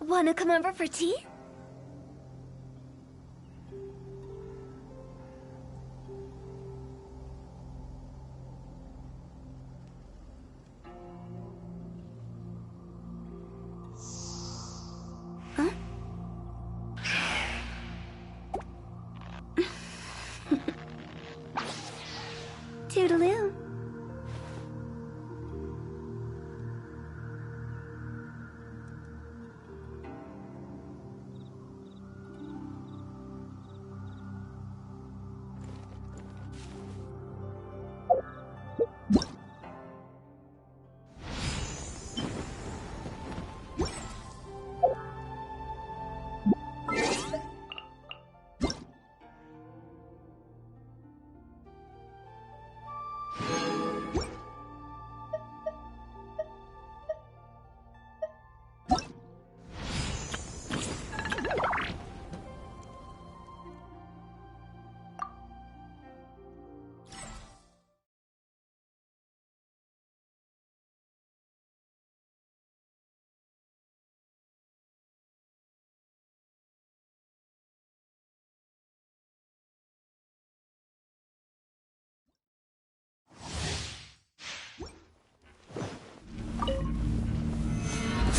Wanna come over for tea? Huh? Toodaloo.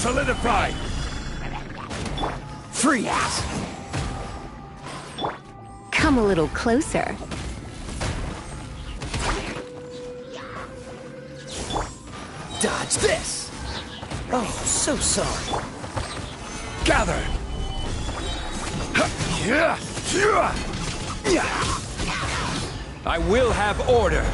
Solidify! Freeze! Come a little closer. Dodge this! Oh, so sorry. Gather! I will have order!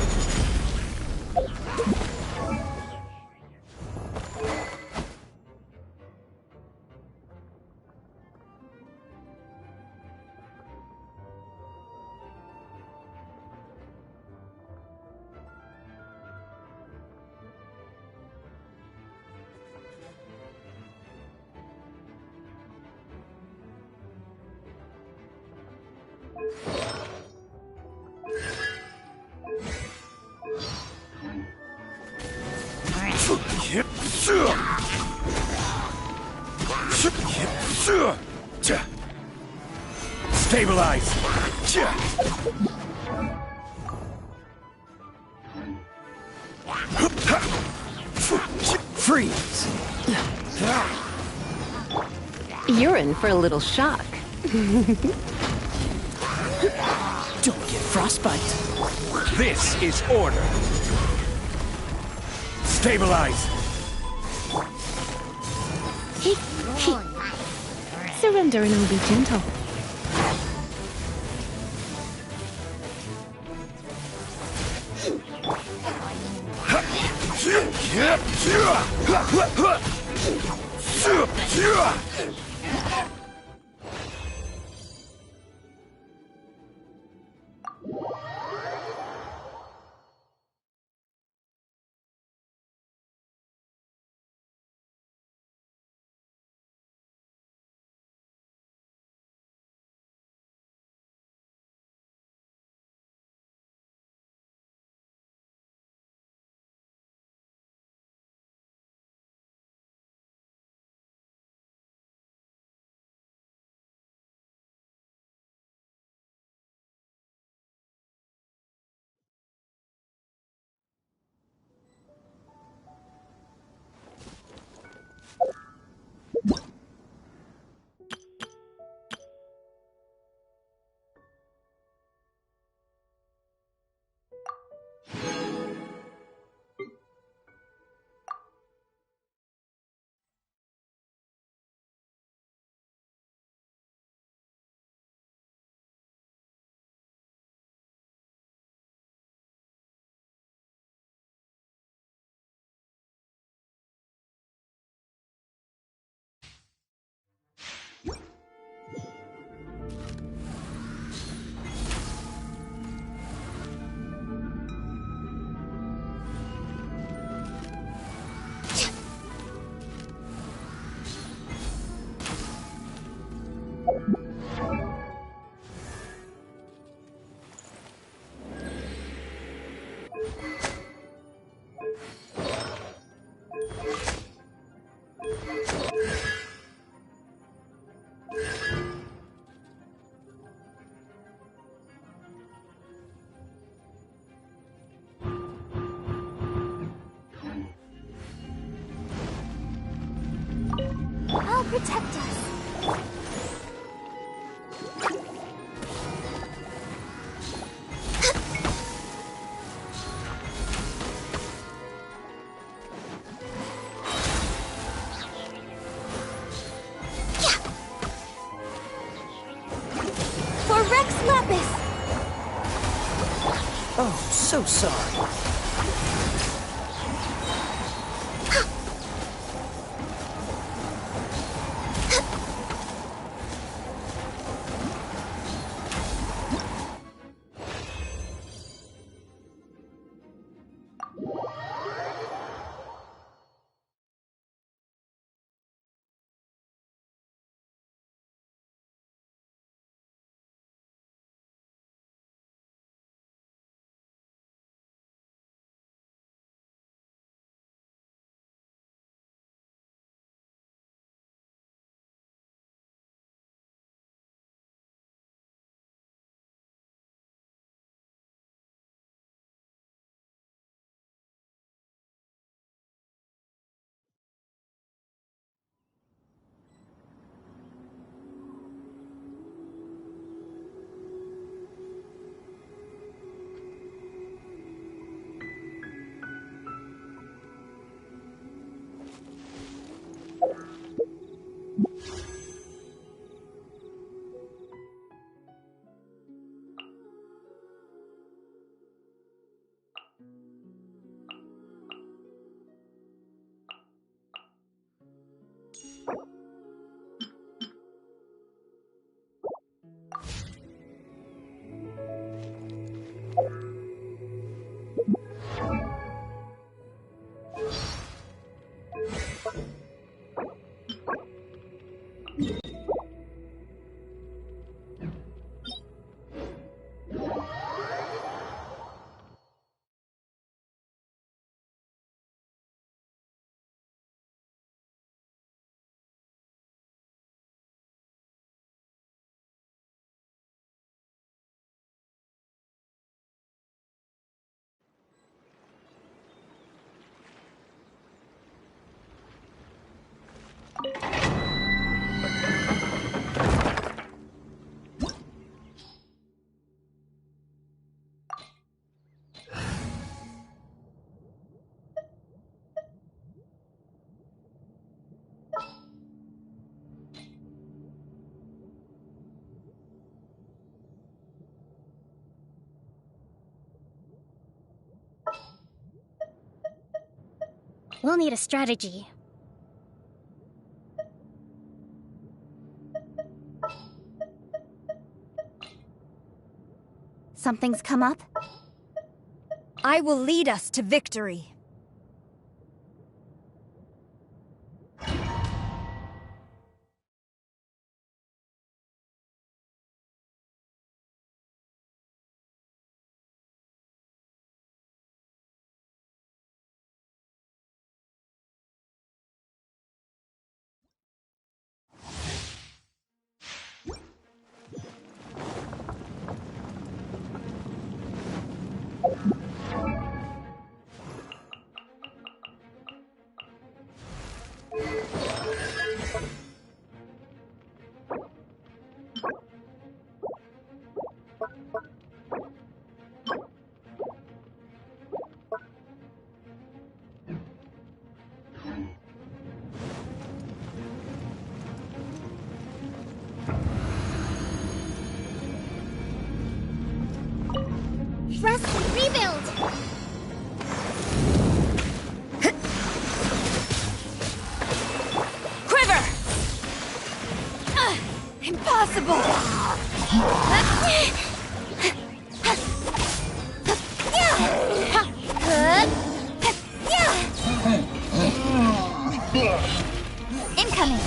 Stabilize! Freeze! You're in for a little shock. Don't get frostbite. This is order. Stabilize. Surrender and I'll be gentle. protect us. For Rex Lapis! Oh, so sorry. We'll need a strategy. Something's come up? I will lead us to victory. Rest and rebuild! Quiver! Impossible! Incoming!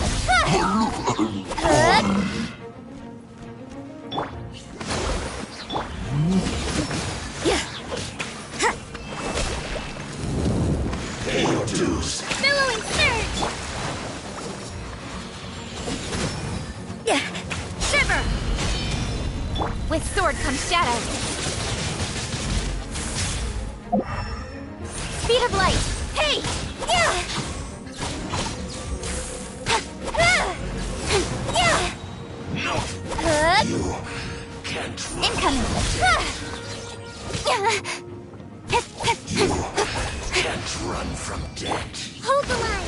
Billowing surge! Shiver! With sword comes shadow. Speed of light! Hey! You can't run. Incoming. Can't run from death. Hold the line.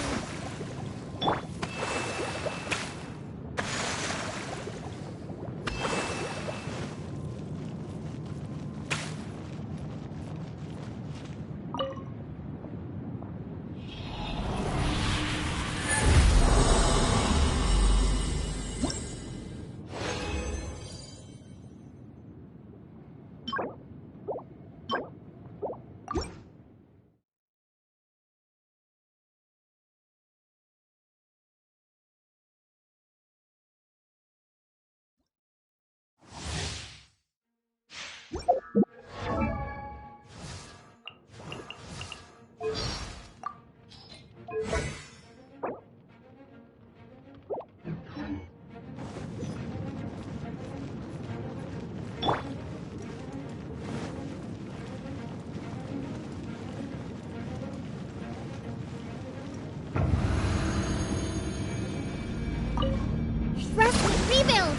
Rest, rebuild.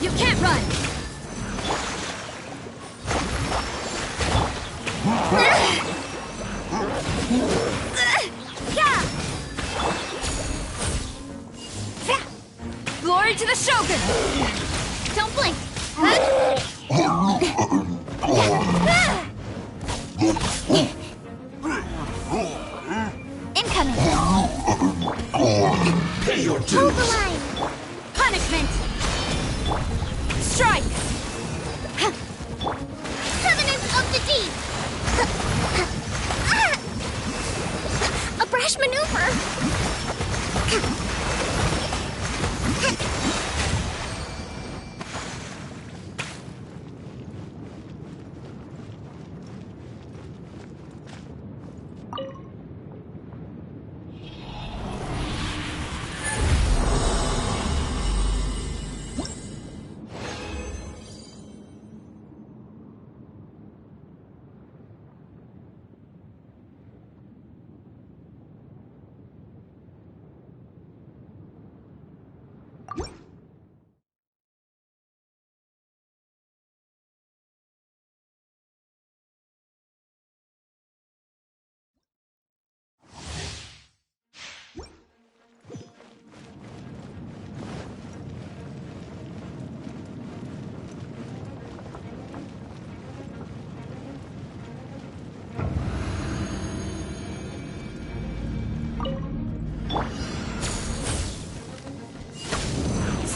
You can't run! Glory to the Shogun! Don't blink. Incoming. Pay your Hold dues. the line. Punishment! Strike! Covenants of the Deep. A brash maneuver.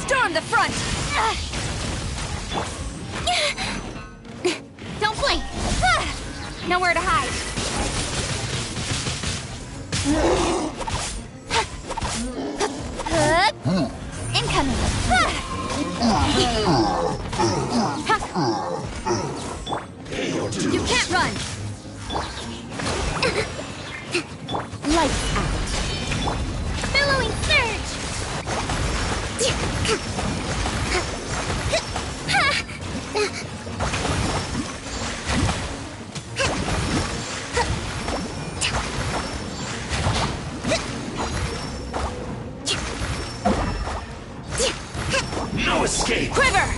Storm the front! Don't blink. Nowhere to hide. Incoming. You can't run! Lights out. Billowing surge. No escape. Quiver!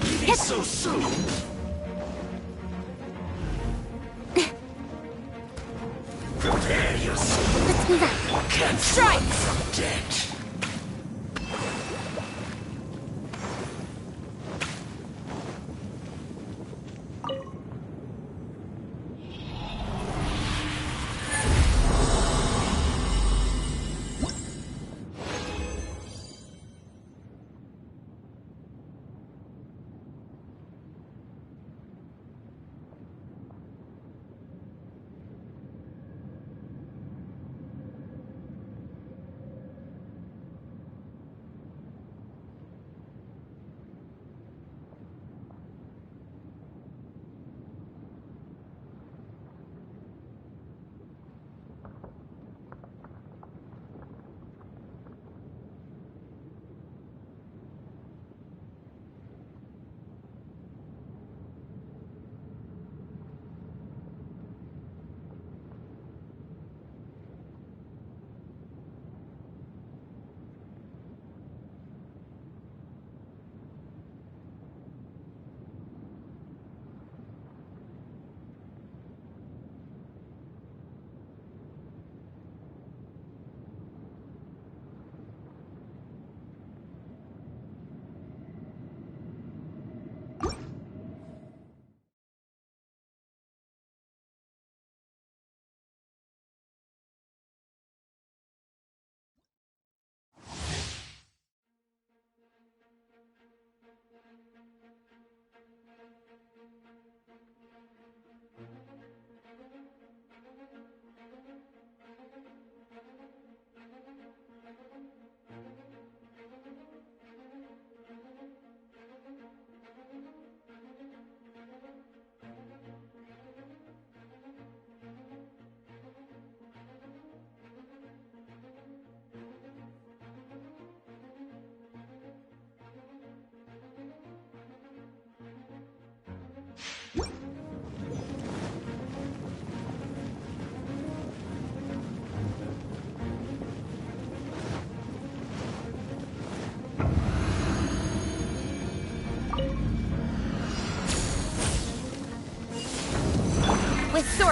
Leaving so soon. Prepare yourself. Let's move out. Can't Strike! run from death.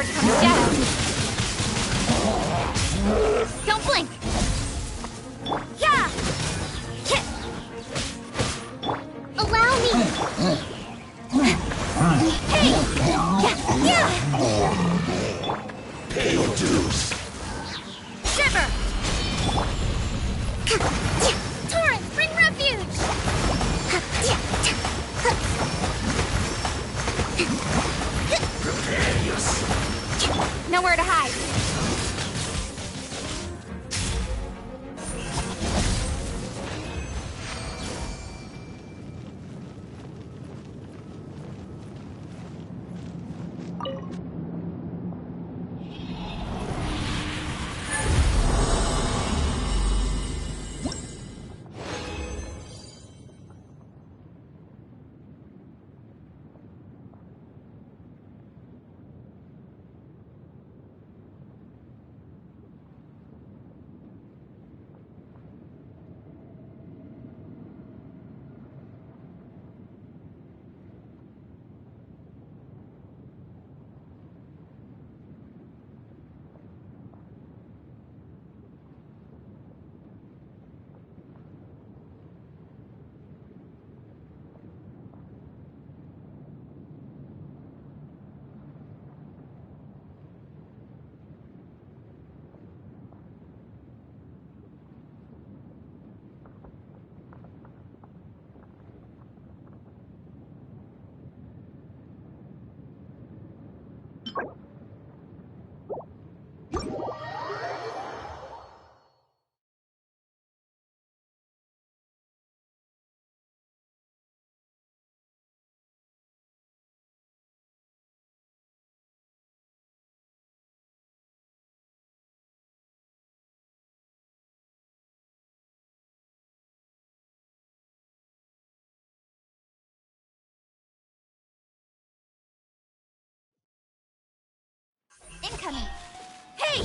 forward comes shadow. Don't blink. Yeah. Hit. Allow me. Hey. Yeah. Pay your dues. Shiver. Torrent, bring refuge. Prepare yourself. Nowhere to hide. Incoming. Hey!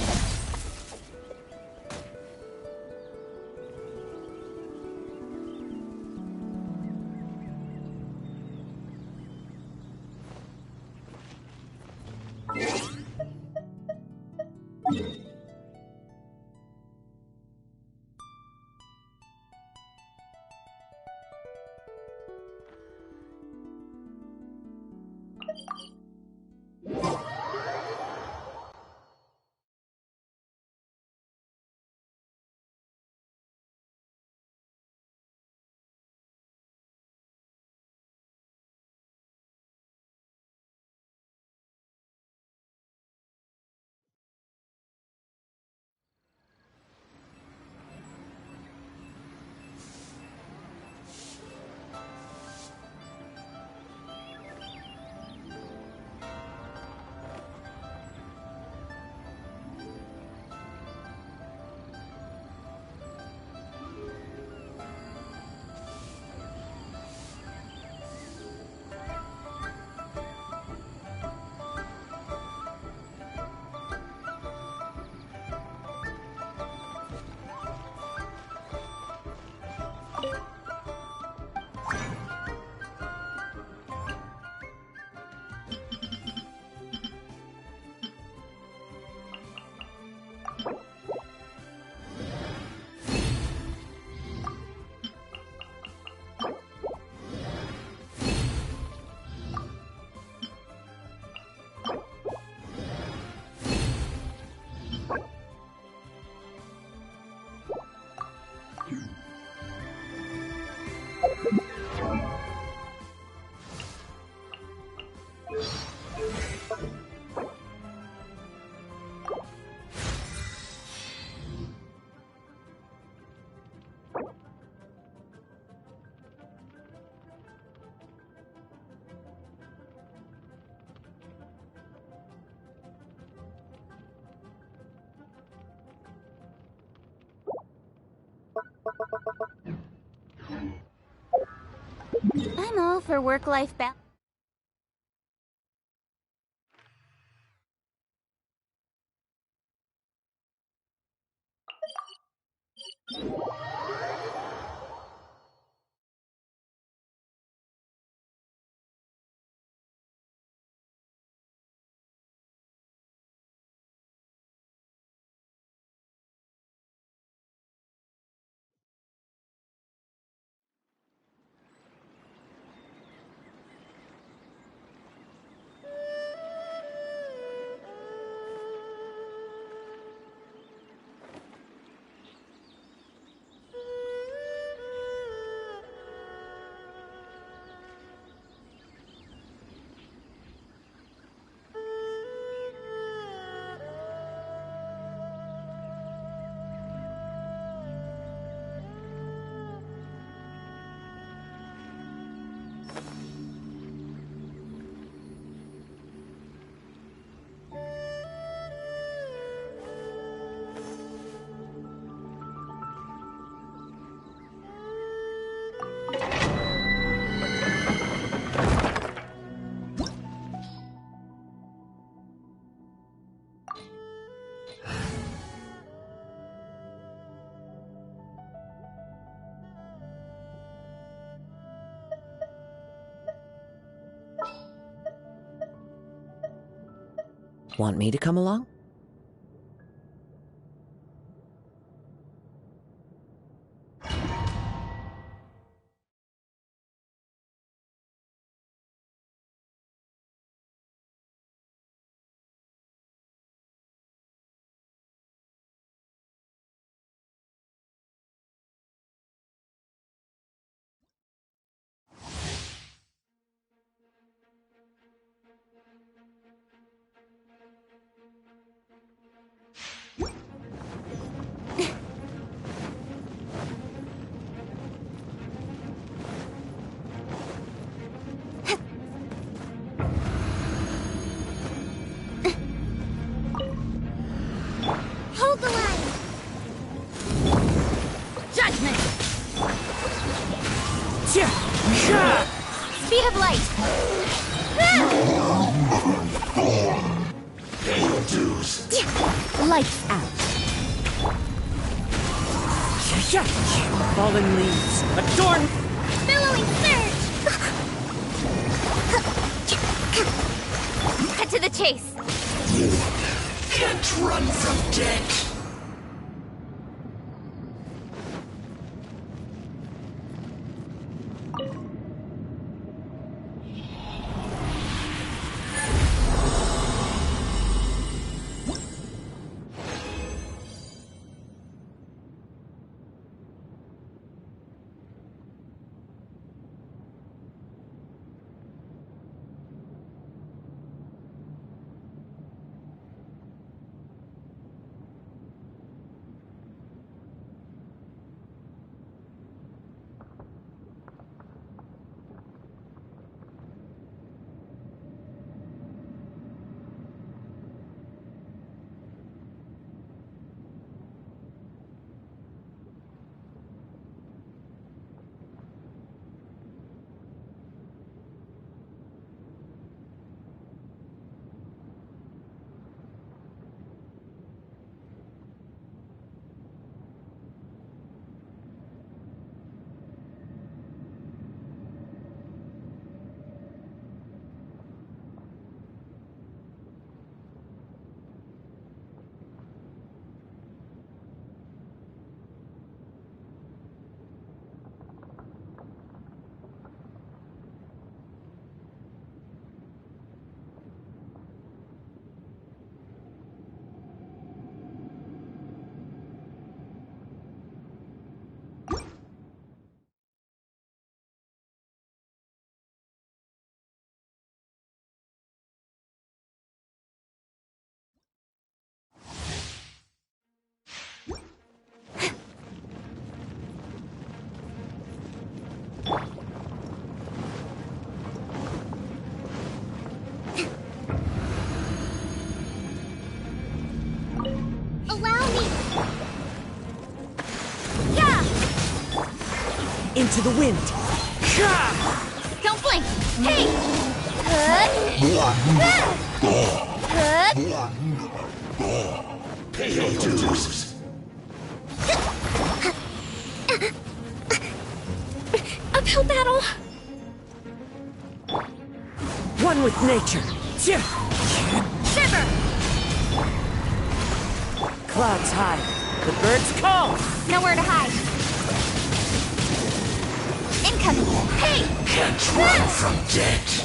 I'm all for work-life balance. Want me to come along? Hold the line! Judgment! Speed of light! Pay your dues. Lights out. Fallen leaves, adorn! Billowing surge! Cut to the chase! Can't run from death. Allow me! Yeah! Into the wind! Don't blink! Hey! Pay your dues. Uphill battle! One with nature! Shiver! Clouds high, the birds call! Nowhere to hide. Incoming! Hey! Can't run from death.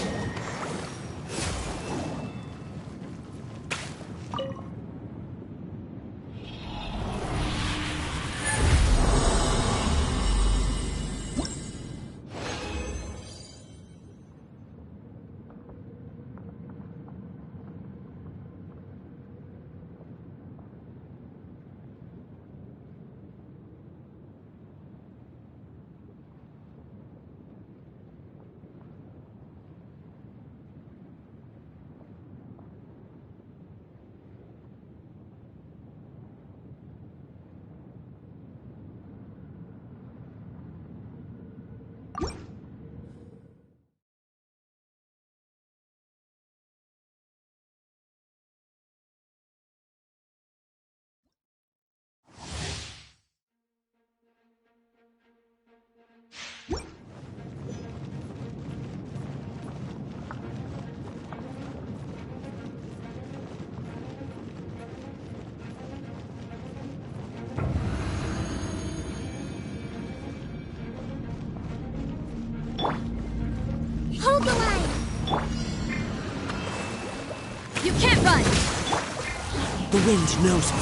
The wind knows me.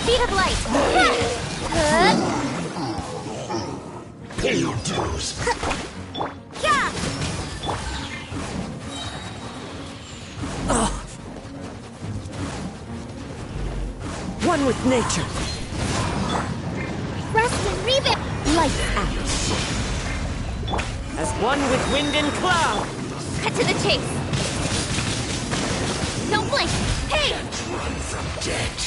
Speed of light. Pay your dues. Yeah. One with nature. Rest and revamp. Lights out. As one with wind and cloud. Cut to the chase. Don't blink. Hey! Run from debt.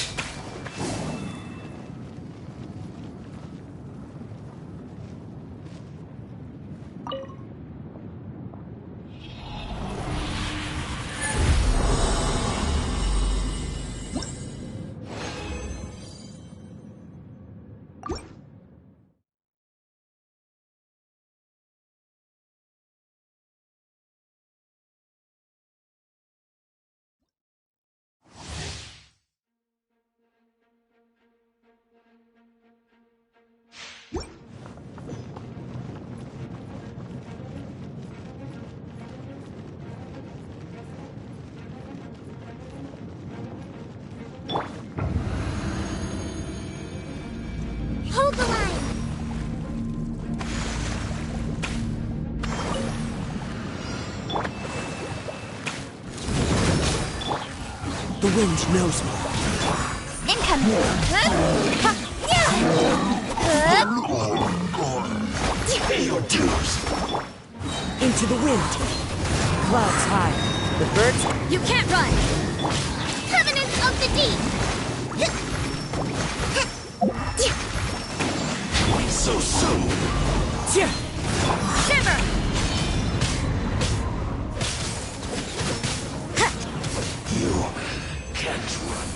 Hold the line. The wind knows me. Incoming. Pay your dues. Into the wind. Clouds high. The birds. You can't run. Covenant of the deep. So soon. Tja! Shiver. You can't run.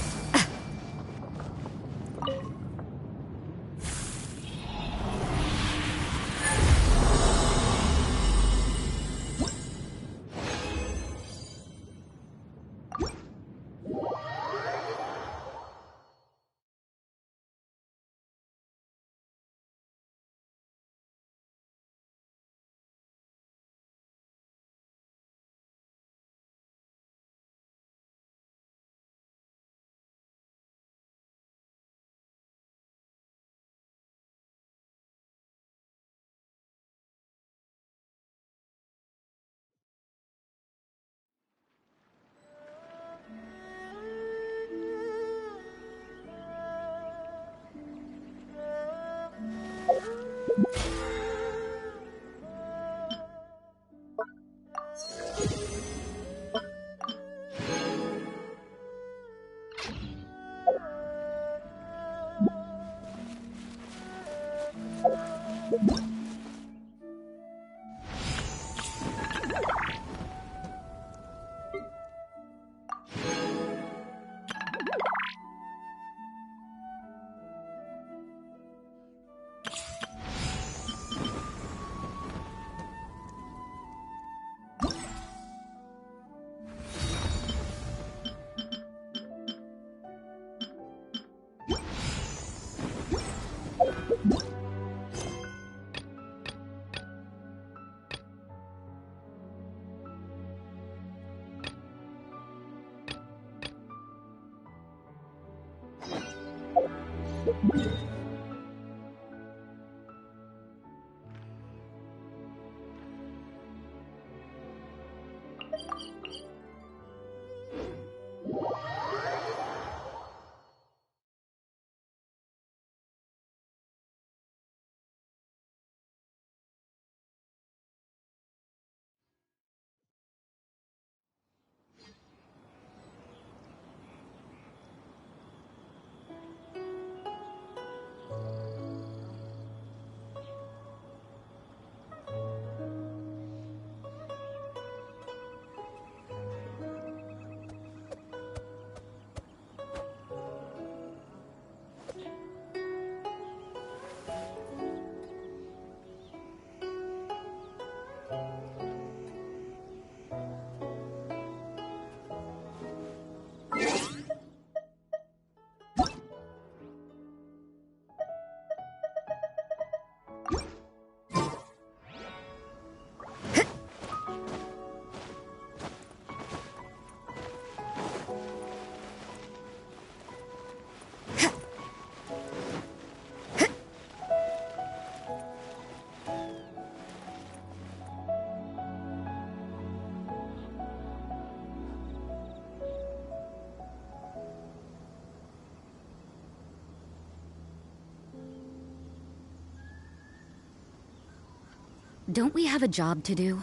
Don't we have a job to do?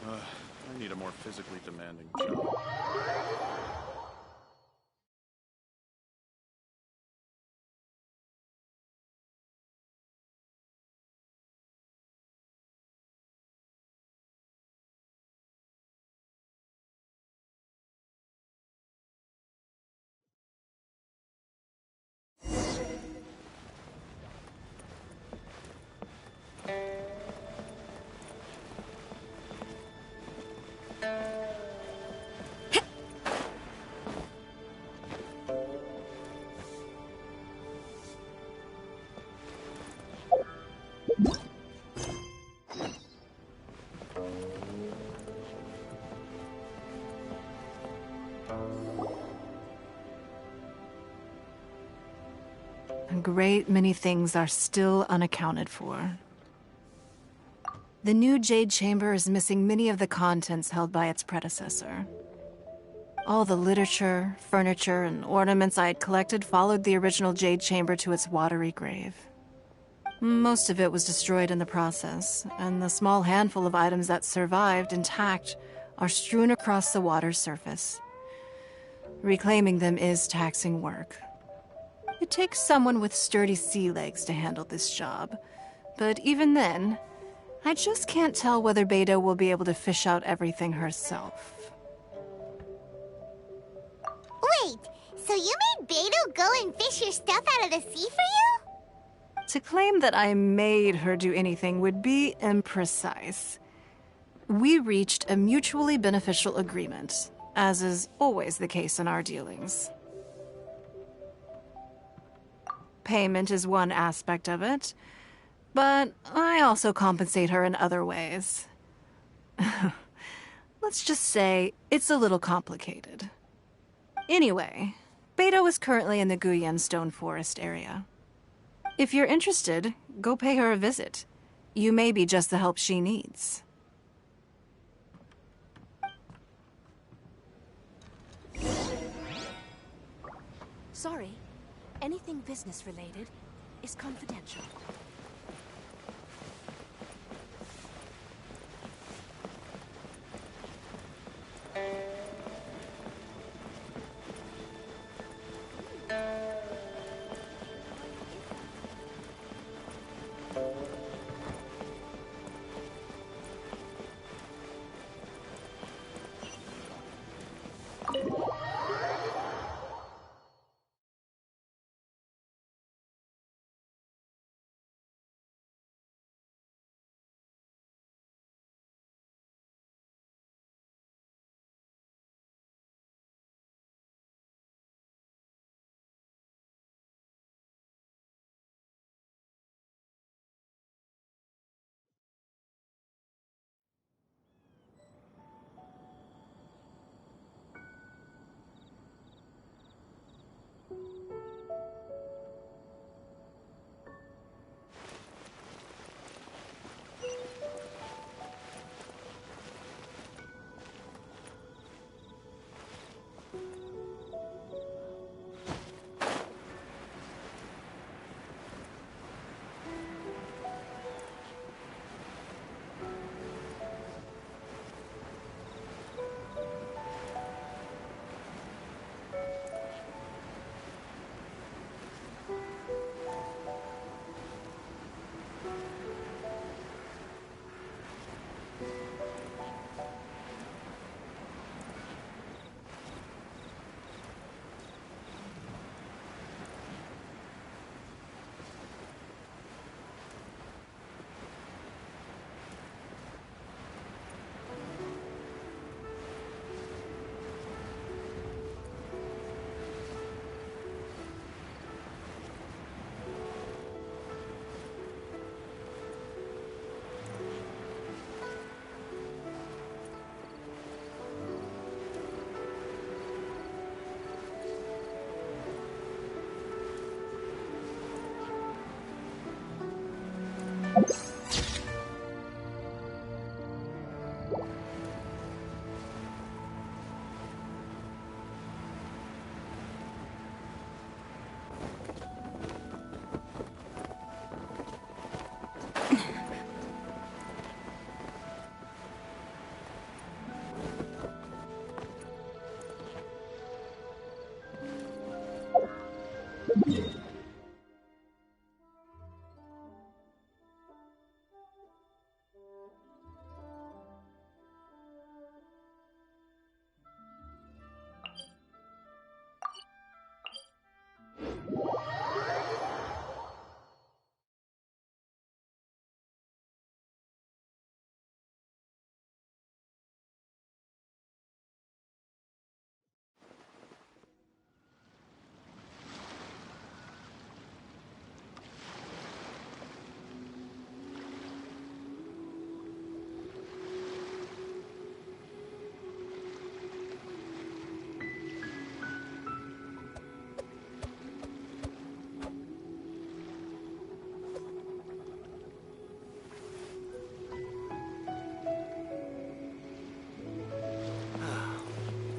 I need a more physically demanding job. A great many things are still unaccounted for. The new Jade Chamber is missing many of the contents held by its predecessor. All the literature, furniture, and ornaments I had collected followed the original Jade Chamber to its watery grave. Most of it was destroyed in the process, and the small handful of items that survived intact are strewn across the water's surface. Reclaiming them is taxing work. It takes someone with sturdy sea legs to handle this job, but even then, I just can't tell whether Beta will be able to fish out everything herself. Wait, so you made Beto go and fish your stuff out of the sea for you? To claim that I made her do anything would be imprecise. We reached a mutually beneficial agreement, as is always the case in our dealings. Payment is one aspect of it, but I also compensate her in other ways. Let's just say it's a little complicated. Anyway, Beto is currently in the Guyan Stone Forest area. If you're interested, go pay her a visit. You may be just the help she needs. Sorry, anything business related is confidential.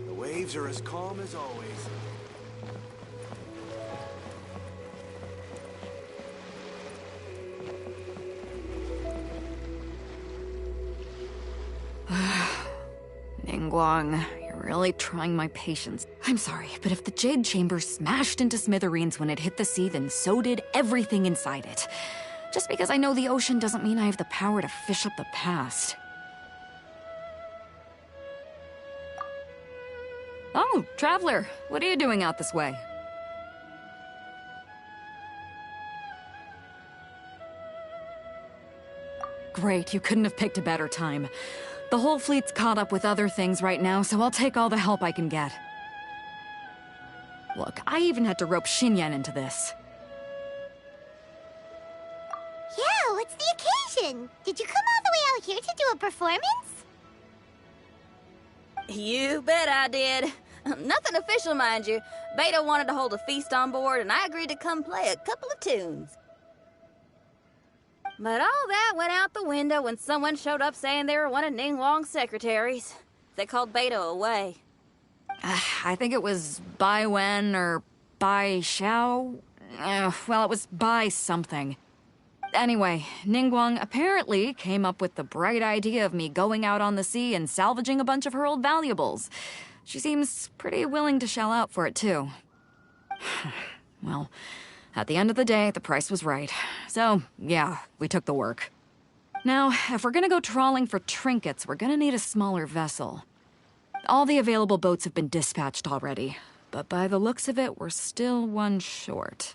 The waves are as calm as always. Ningguang, you're really trying my patience. I'm sorry, but if the Jade Chamber smashed into smithereens when it hit the sea, then so did everything inside it. Just because I know the ocean doesn't mean I have the power to fish up the past. Oh, Traveler, what are you doing out this way? Great, you couldn't have picked a better time. The whole fleet's caught up with other things right now, so I'll take all the help I can get. Look, I even had to rope Xinyan into this. Yeah, what's the occasion? Did you come all the way out here to do a performance? You bet I did. Nothing official, mind you. Beta wanted to hold a feast on board, and I agreed to come play a couple of tunes. But all that went out the window when someone showed up saying they were one of Ningguang's secretaries. They called Beta away. I think it was Bai Wen or Bai Xiao. Well, it was Bai something. Anyway, Ningguang apparently came up with the bright idea of me going out on the sea and salvaging a bunch of her old valuables. She seems pretty willing to shell out for it, too. Well, at the end of the day, the price was right. So, yeah, we took the work. Now, if we're gonna go trawling for trinkets, we're gonna need a smaller vessel. All the available boats have been dispatched already, but by the looks of it, we're still one short.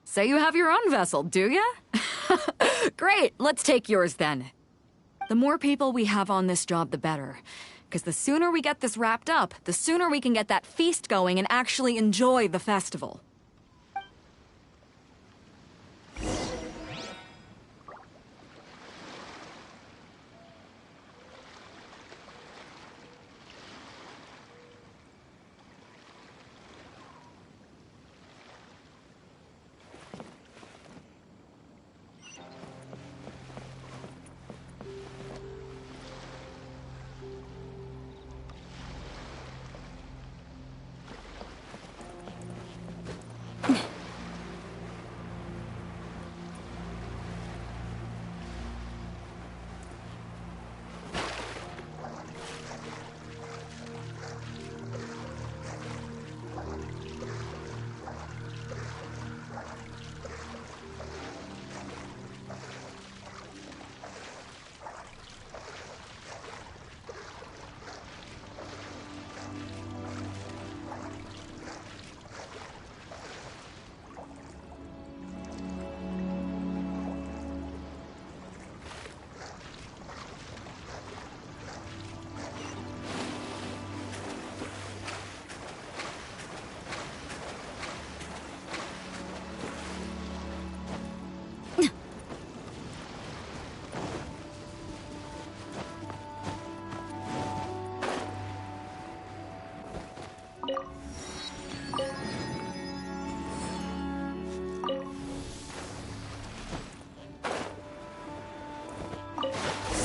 So you have your own vessel, do ya? Great, let's take yours then. The more people we have on this job, the better. Because the sooner we get this wrapped up, the sooner we can get that feast going and actually enjoy the festival.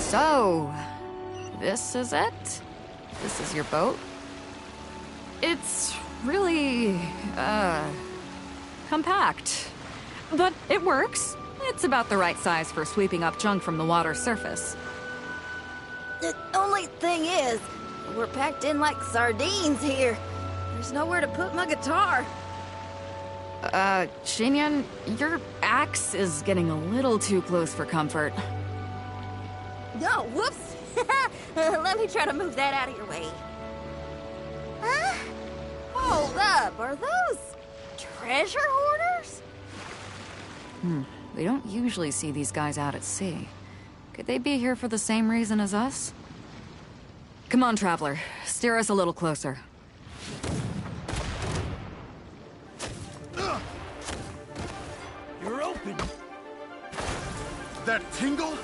So, this is it? This is your boat? It's really, compact. But it works. It's about the right size for sweeping up junk from the water's surface. The only thing is, we're packed in like sardines here. There's nowhere to put my guitar. Xinyan, your axe is getting a little too close for comfort. No, whoops. Let me try to move that out of your way. Huh? Hold up, are those treasure hoarders? We don't usually see these guys out at sea. Could they be here for the same reason as us? Come on, Traveler. Steer us a little closer. You're open. That tingle?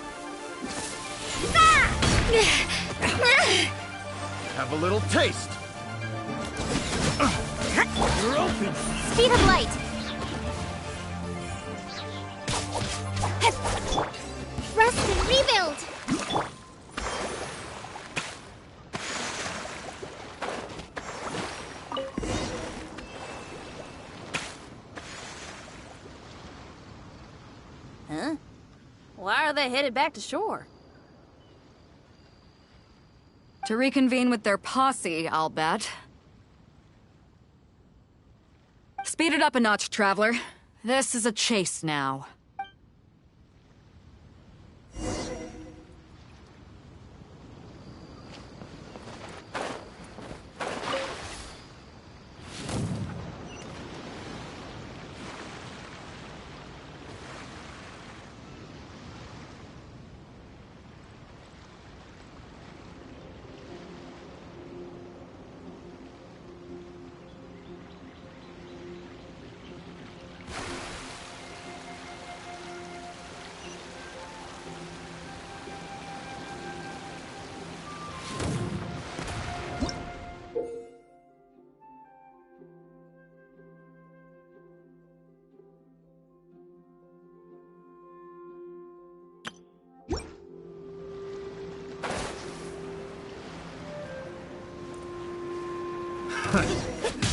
Have a little taste. You're open. Speed of light. Rest and rebuild. Huh? Why are they headed back to shore? To reconvene with their posse, I'll bet. Speed it up a notch, Traveler. This is a chase now.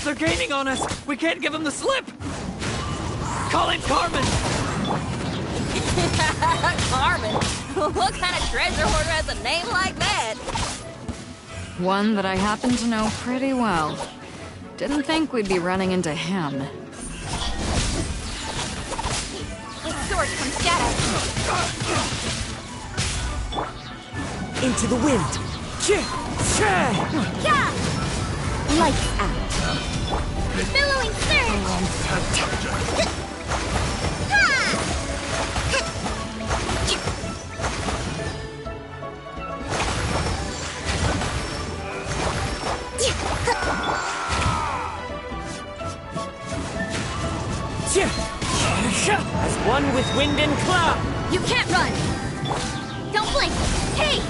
They're gaining on us! We can't give them the slip! Call in Carmen! Carmen? What kind of treasure hoarder has a name like that? One that I happen to know pretty well. Didn't think we'd be running into him. His sword comes shadow. Into the wind. Yeah! Lights out. Billowing surge! As one with wind and cloud. You can't run! Don't blink! Hey!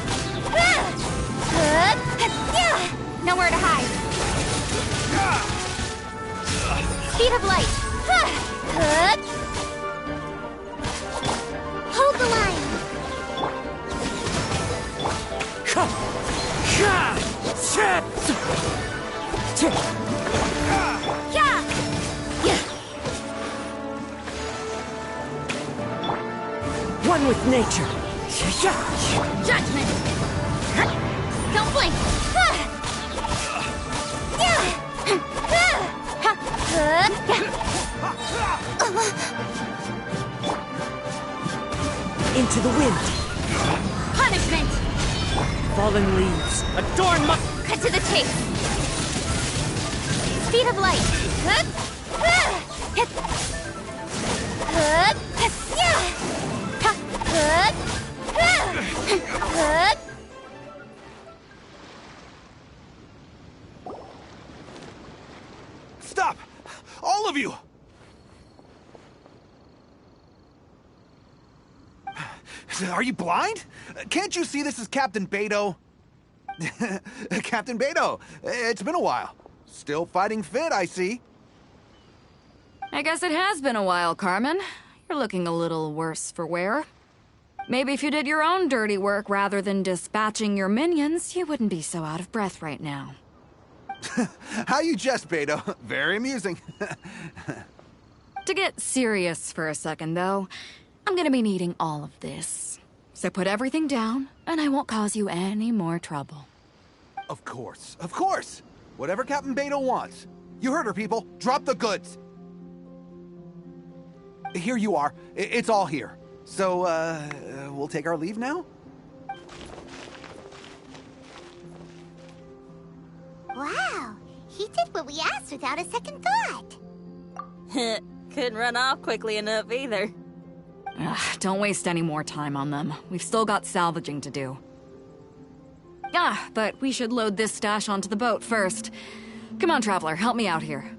Nowhere to hide. Speed of light. Hold the line. One with nature. Judgment. Don't blink. Into the wind. Punishment. Fallen leaves. Adorn my... Cut to the chase. Speed of light. Stop! All of you! Are you blind? Can't you see this is Captain Beto? Captain Beto, it's been a while. Still fighting fit, I see. I guess it has been a while, Carmen. You're looking a little worse for wear. Maybe if you did your own dirty work rather than dispatching your minions, you wouldn't be so out of breath right now. How you jest, Beto. Very amusing. To get serious for a second, though, I'm gonna be needing all of this. So put everything down, and I won't cause you any more trouble. Of course, of course. Whatever Captain Beto wants. You heard her, people. Drop the goods. Here you are. It's all here. So, we'll take our leave now? Wow, he did what we asked without a second thought. Couldn't run off quickly enough either. Ugh, don't waste any more time on them. We've still got salvaging to do. But we should load this stash onto the boat first. Come on, Traveler, help me out here.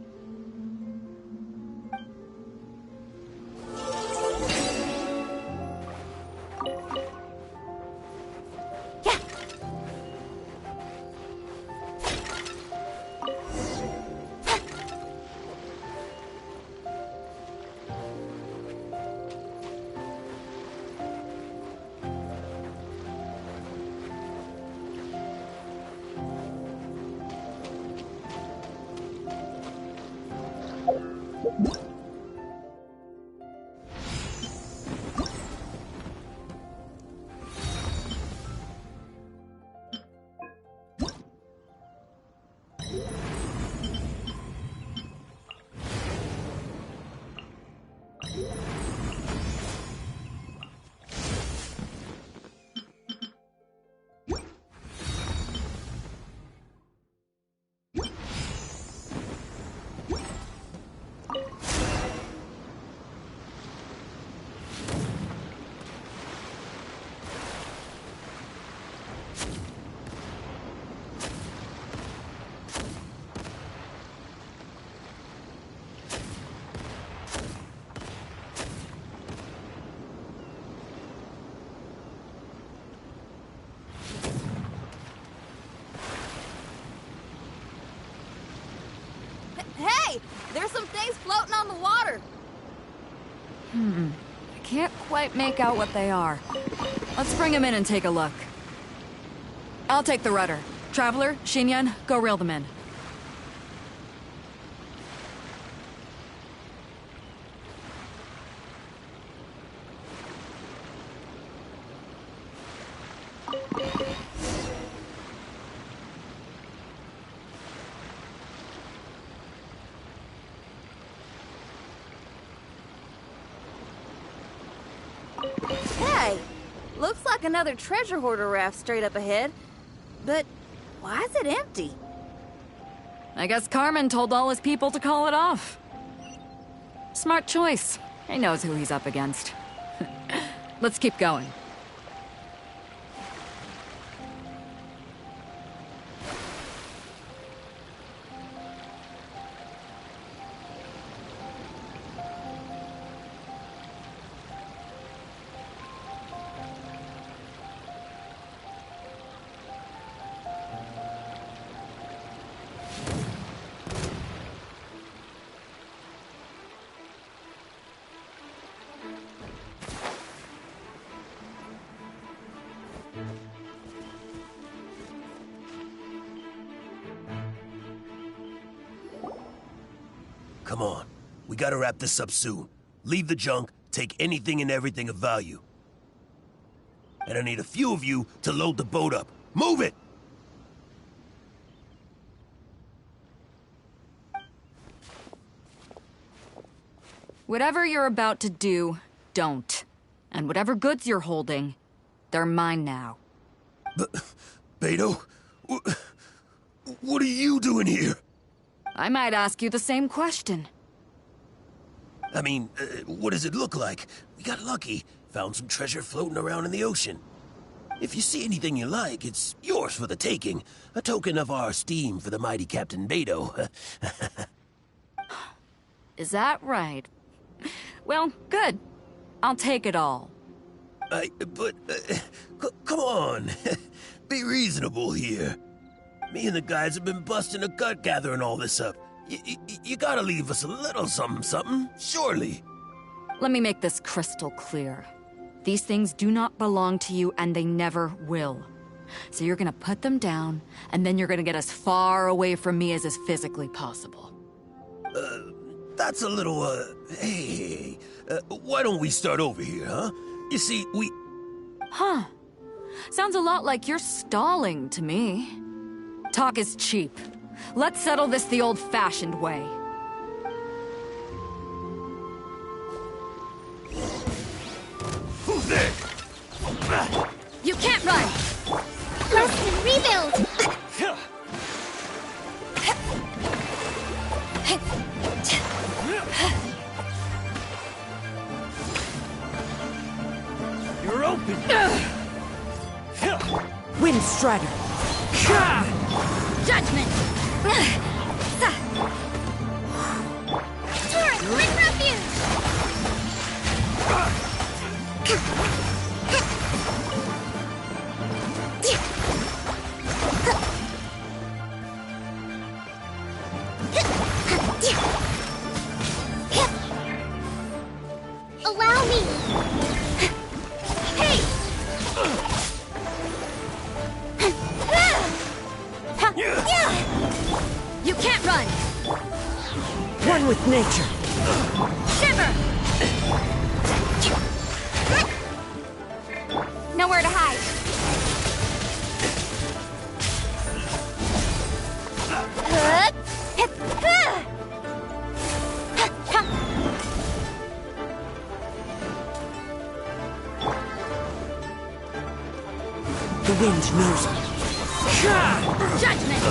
Hey! There's some things floating on the water! I can't quite make out what they are. Let's bring them in and take a look. I'll take the rudder. Traveler, Xinyan, go reel them in. Hey! Looks like another treasure hoarder raft straight up ahead. But why is it empty? I guess Carmen told all his people to call it off. Smart choice. He knows who he's up against. Let's keep going. Come on. We gotta wrap this up soon. Leave the junk, take anything and everything of value. And I need a few of you to load the boat up. Move it! Whatever you're about to do, don't. And whatever goods you're holding, they're mine now. Beto? What are you doing here? I might ask you the same question. I mean, what does it look like? We got lucky. Found some treasure floating around in the ocean. If you see anything you like, it's yours for the taking. A token of our esteem for the mighty Captain Beto. Is that right? Well, good. I'll take it all. Come on. Be reasonable here. Me and the guys have been busting a gut gathering all this up. You gotta leave us a little something, surely. Let me make this crystal clear. These things do not belong to you, and they never will. So you're gonna put them down, and then you're gonna get as far away from me as is physically possible. That's a little, hey, why don't we start over here, huh? You see, Huh. Sounds a lot like you're stalling to me. Talk is cheap. Let's settle this the old-fashioned way. Who's there? You can't run! Rest and rebuild! You're open! Wind Strider. Judgment! Torrent, wind refuge! Allow me! Hey! You can't run! One with nature. Shiver! Nowhere to hide. The wind knows me. Judgment!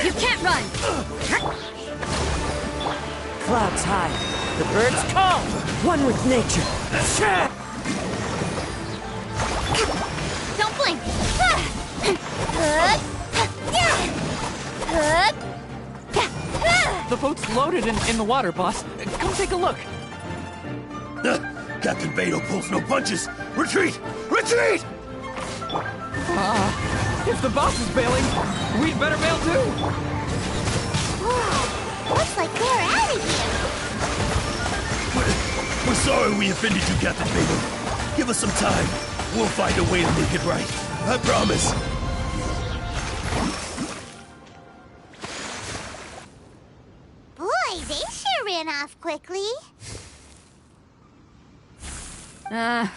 You can't run! Clouds high. The birds call. One with nature. Don't blink! The boat's loaded in the water, boss. Come take a look. Captain Beto pulls no punches. Retreat! Retreat! If the boss is bailing, we'd better bail too. Looks like they're out of here! We're sorry we offended you, Captain Beto. Give us some time. We'll find a way to make it right. I promise. Boy, they sure ran off quickly.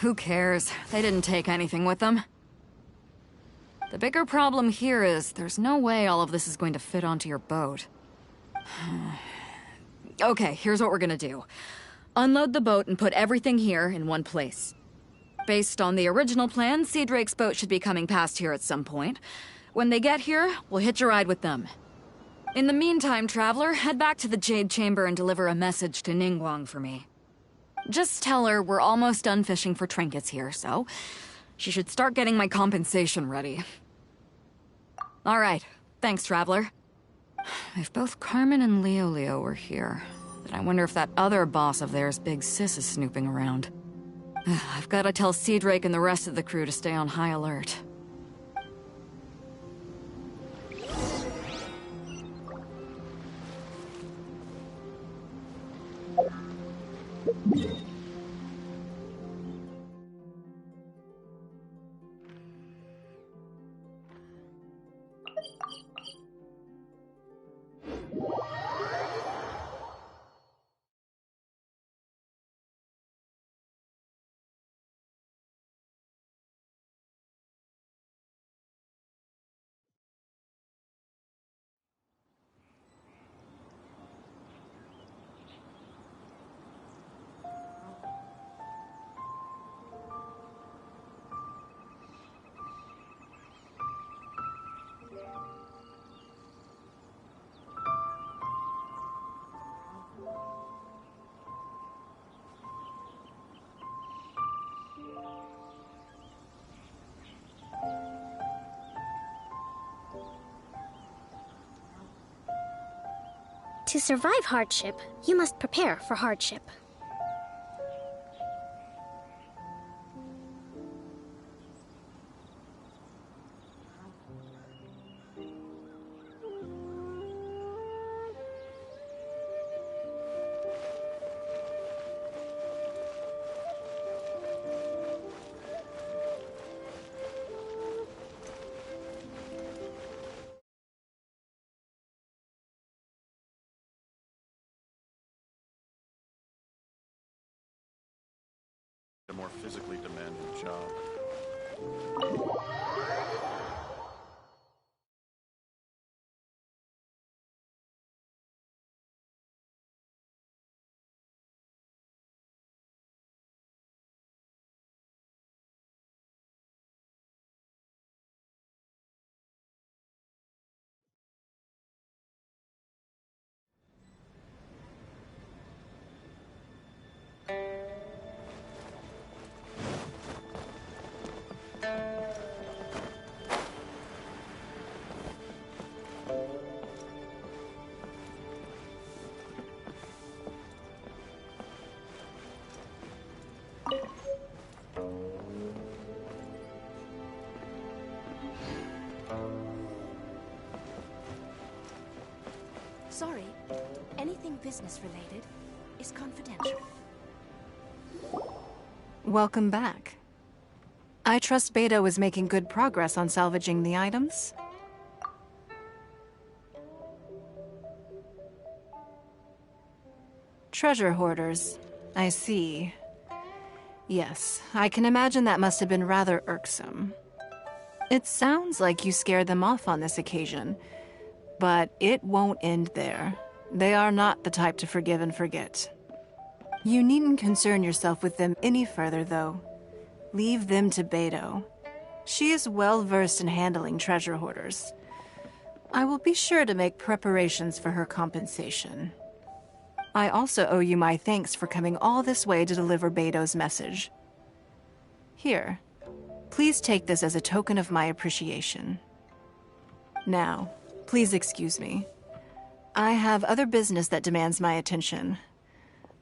Who cares? They didn't take anything with them. The bigger problem here is there's no way all of this is going to fit onto your boat. Okay, here's what we're gonna do. Unload the boat and put everything here in one place. Based on the original plan, Sea Drake's boat should be coming past here at some point. When they get here, we'll hitch a ride with them. In the meantime, Traveler, head back to the Jade Chamber and deliver a message to Ningguang for me. Just tell her we're almost done fishing for trinkets here, so she should start getting my compensation ready. All right, thanks, Traveler. If both Carmen and Leo were here, then I wonder if that other boss of theirs, Big Sis, is snooping around. I've got to tell Sea Drake and the rest of the crew to stay on high alert. To survive hardship, you must prepare for hardship. A more physically demanding job. Sorry, anything business-related is confidential. Welcome back. I trust Beto is making good progress on salvaging the items. Treasure hoarders. I see. Yes, I can imagine that must have been rather irksome. It sounds like you scared them off on this occasion, but it won't end there. They are not the type to forgive and forget. You needn't concern yourself with them any further, though. Leave them to Beto. She is well versed in handling treasure hoarders. I will be sure to make preparations for her compensation. I also owe you my thanks for coming all this way to deliver Beto's message. Here, please take this as a token of my appreciation. Now, please excuse me. I have other business that demands my attention.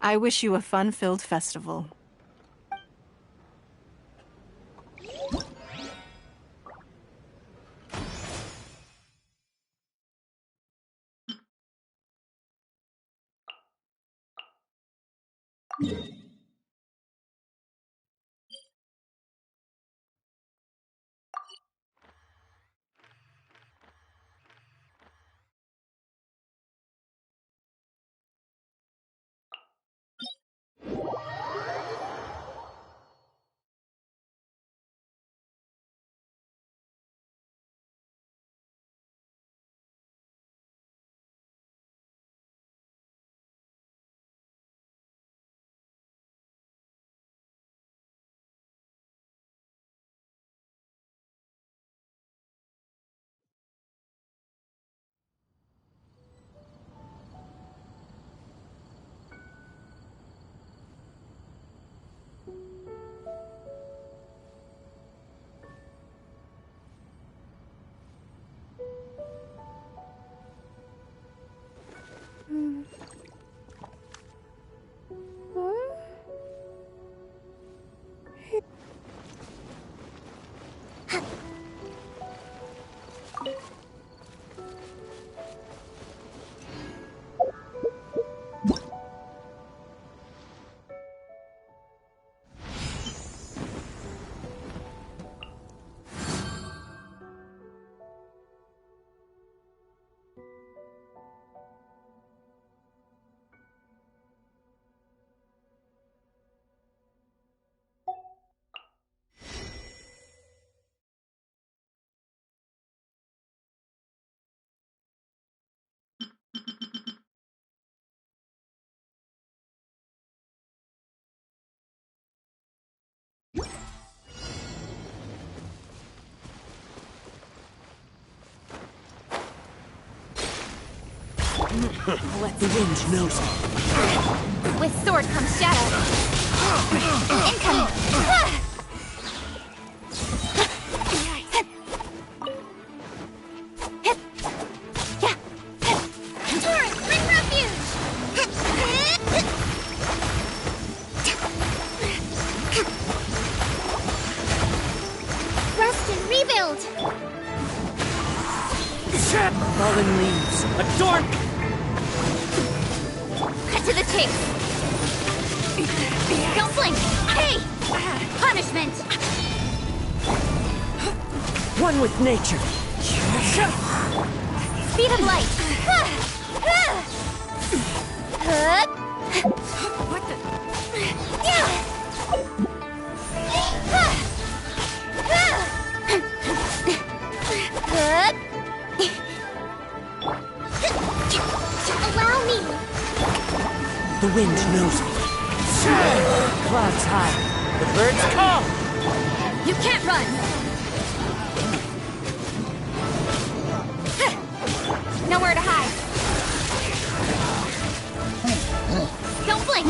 I wish you a fun-filled festival. Let the wind knows. With sword comes shadow. Incoming. Torrent, bring refuge. Rest and rebuild. Fallen leaves. Adorn! Cut to the chase. Don't blink. Hey! Punishment. One with nature. Speed of light. What the? The wind knows me. Clouds high. The birds call. You can't run! Nowhere to hide. Don't blink!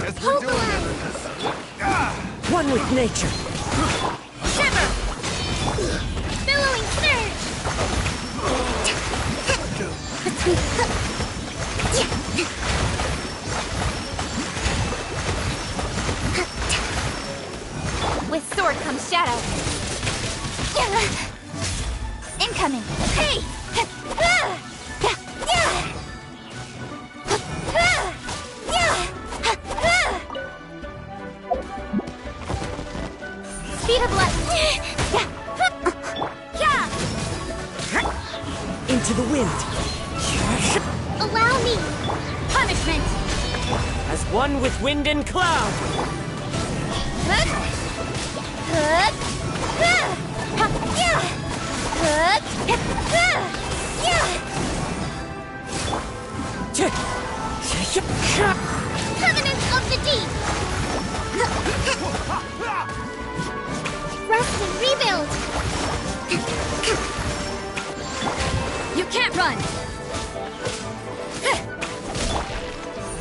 Guess we're doing it. One with nature. Shimmer! Billowing surge! With sword comes shadow. Incoming! Hey! Speed of light! Into the wind. Allow me! Punishment! As one with wind and cloud. Covenant of the Deep! Rest and rebuild! You can't run!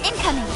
Incoming!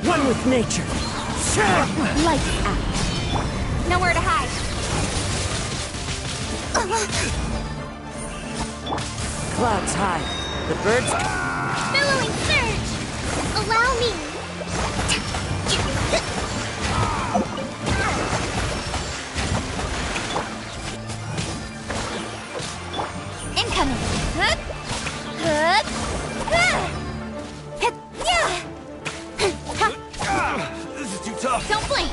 One with nature. Lights out. Nowhere to hide. Clouds high. The birds... Billowing surge! Allow me! Incoming! Hup! Hup! Hup! This is too tough. Don't blink!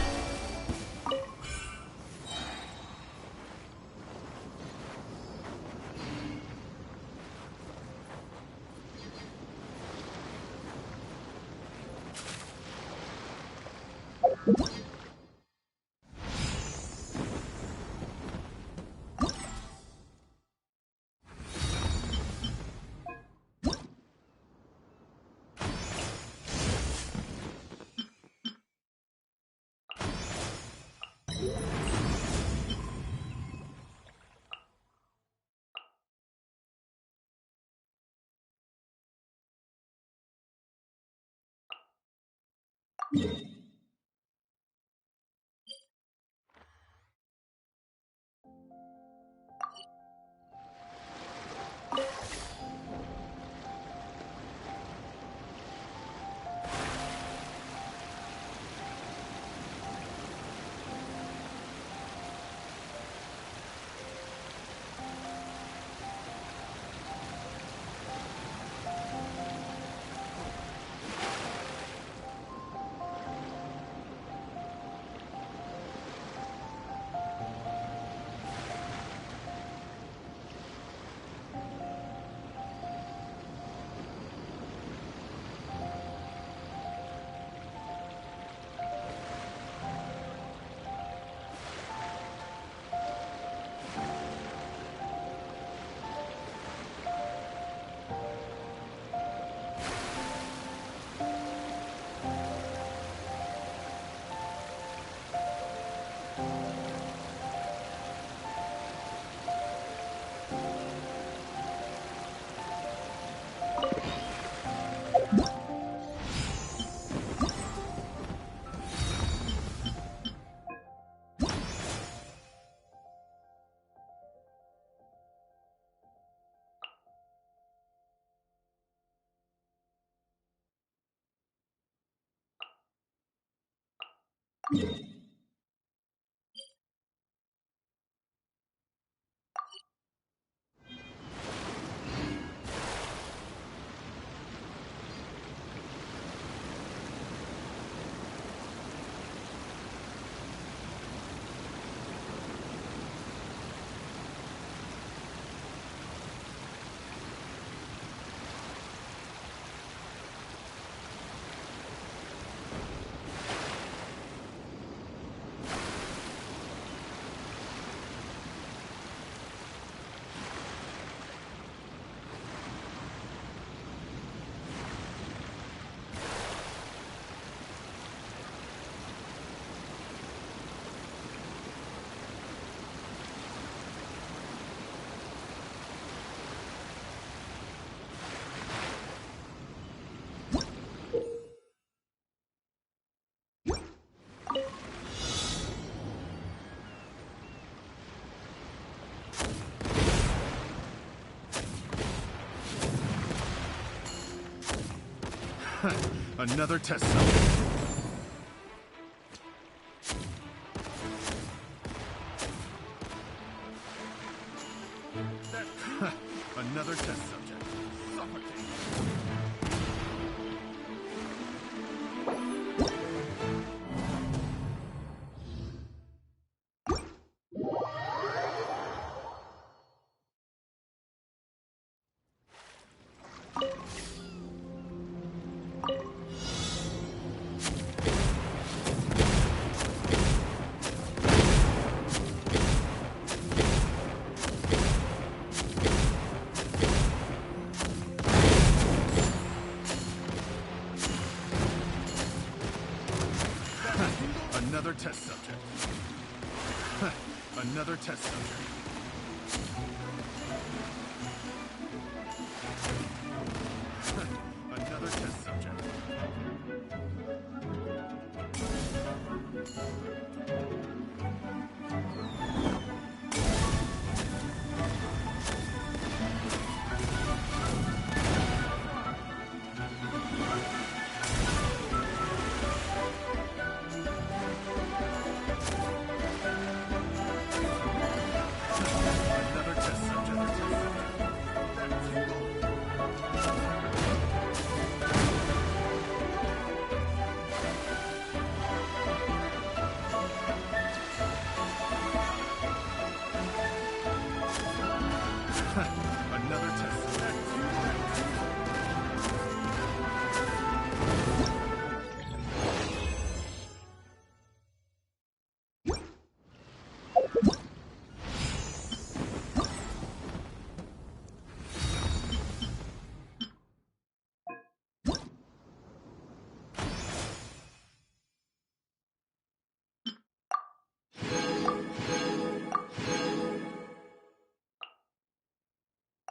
Another test subject. Another test subject. Suffocate. Another test subject. Another test subject. Another test subject.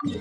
Another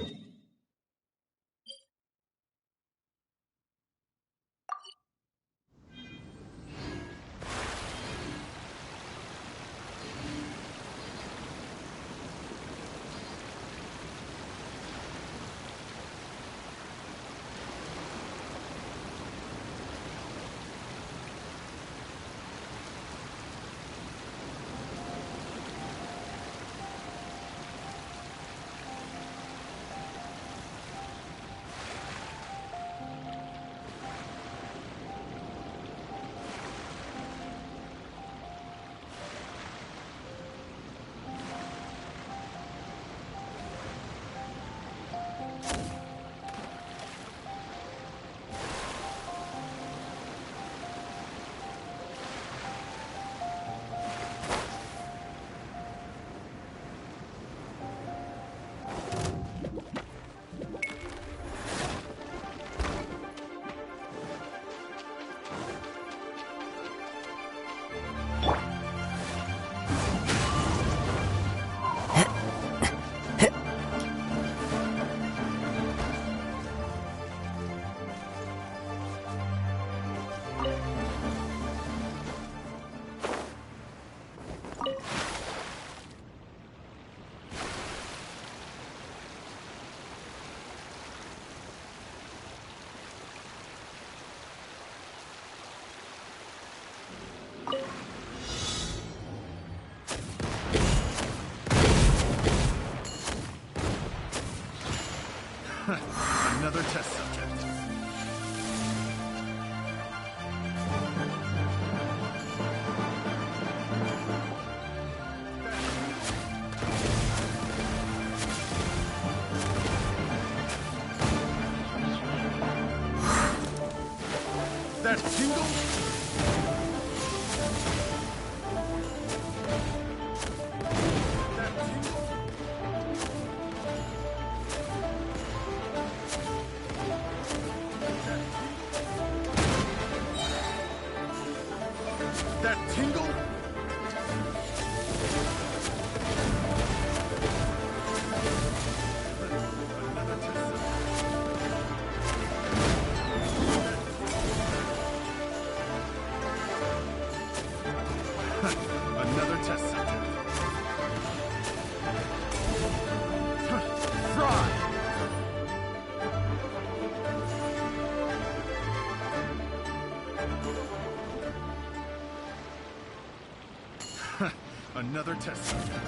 test subject. That tingle? That tingle? Another test subject. Fry! Another test subject.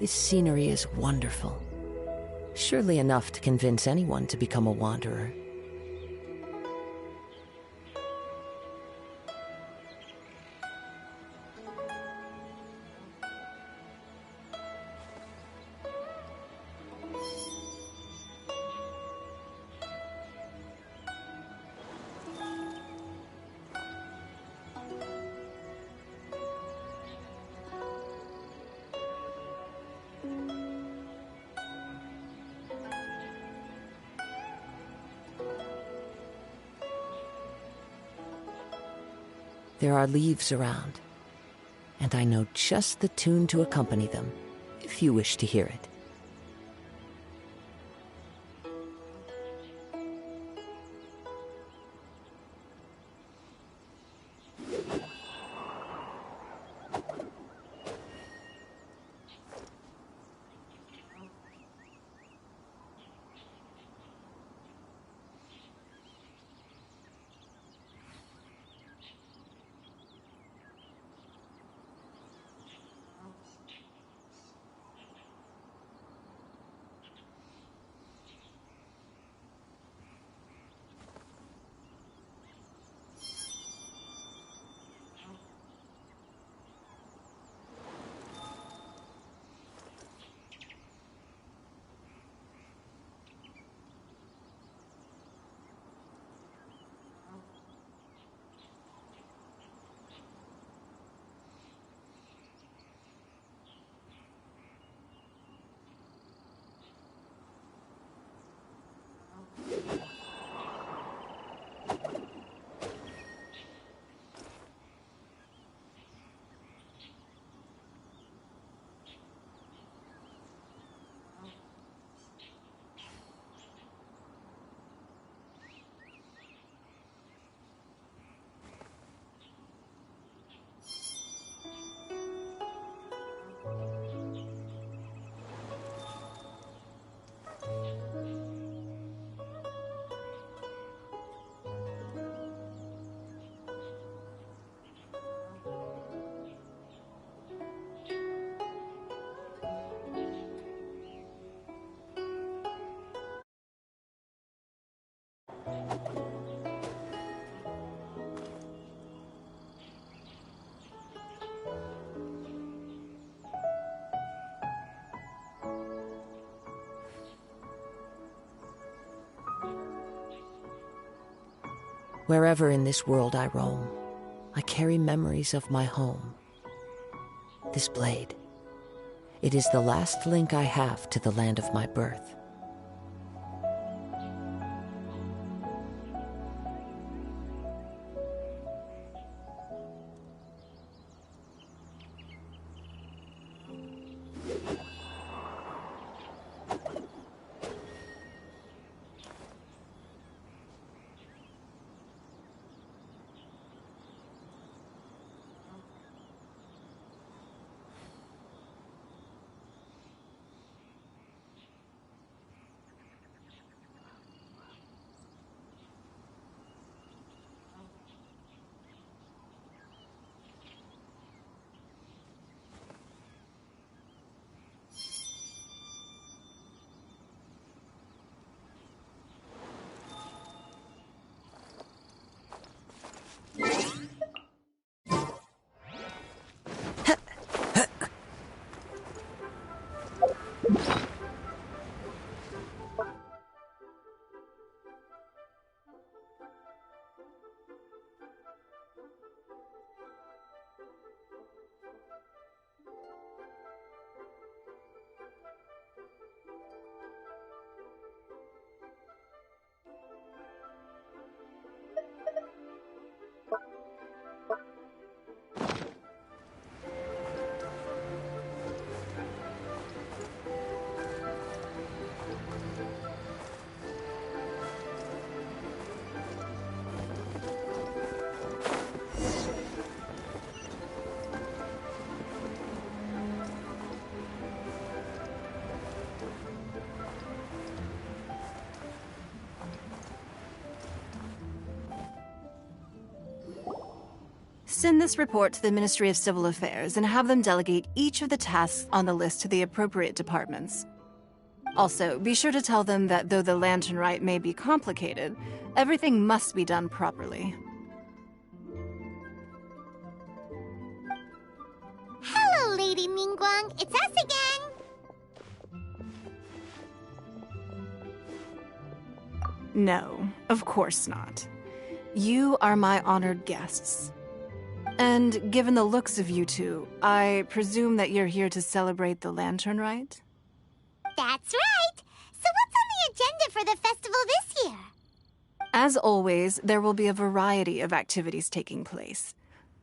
This scenery is wonderful. Surely enough to convince anyone to become a wanderer. There are leaves around, and I know just the tune to accompany them, if you wish to hear it. Wherever in this world I roam, I carry memories of my home. This blade, it is the last link I have to the land of my birth. Send this report to the Ministry of Civil Affairs and have them delegate each of the tasks on the list to the appropriate departments. Also, be sure to tell them that though the lantern rite may be complicated, everything must be done properly. Hello, Lady Ningguang. It's us again. No, of course not. You are my honored guests. And given the looks of you two, I presume that you're here to celebrate the lantern rite? That's right. So what's on the agenda for the festival this year? As always, there will be a variety of activities taking place.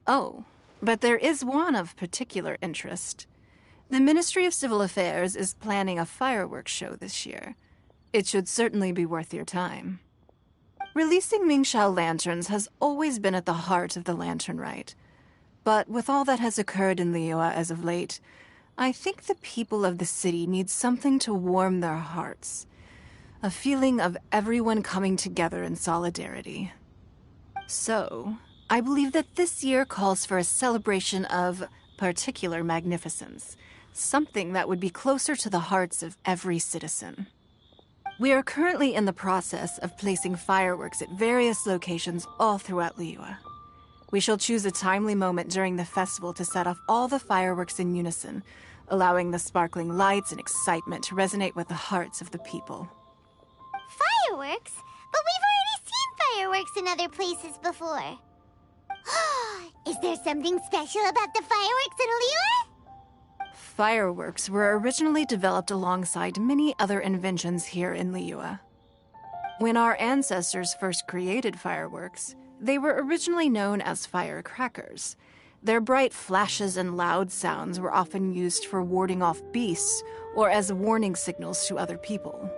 Oh, but there is one of particular interest. The Ministry of Civil Affairs is planning a fireworks show this year. It should certainly be worth your time. Releasing Mingxiao lanterns has always been at the heart of the lantern rite. But with all that has occurred in Liyue as of late, I think the people of the city need something to warm their hearts. A feeling of everyone coming together in solidarity. So, I believe that this year calls for a celebration of particular magnificence. Something that would be closer to the hearts of every citizen. We are currently in the process of placing fireworks at various locations all throughout Liyue. We shall choose a timely moment during the festival to set off all the fireworks in unison, allowing the sparkling lights and excitement to resonate with the hearts of the people. Fireworks? But we've already seen fireworks in other places before. Is there something special about the fireworks in Liyue? Fireworks were originally developed alongside many other inventions here in Liyue. When our ancestors first created fireworks, they were originally known as firecrackers. Their bright flashes and loud sounds were often used for warding off beasts or as warning signals to other people.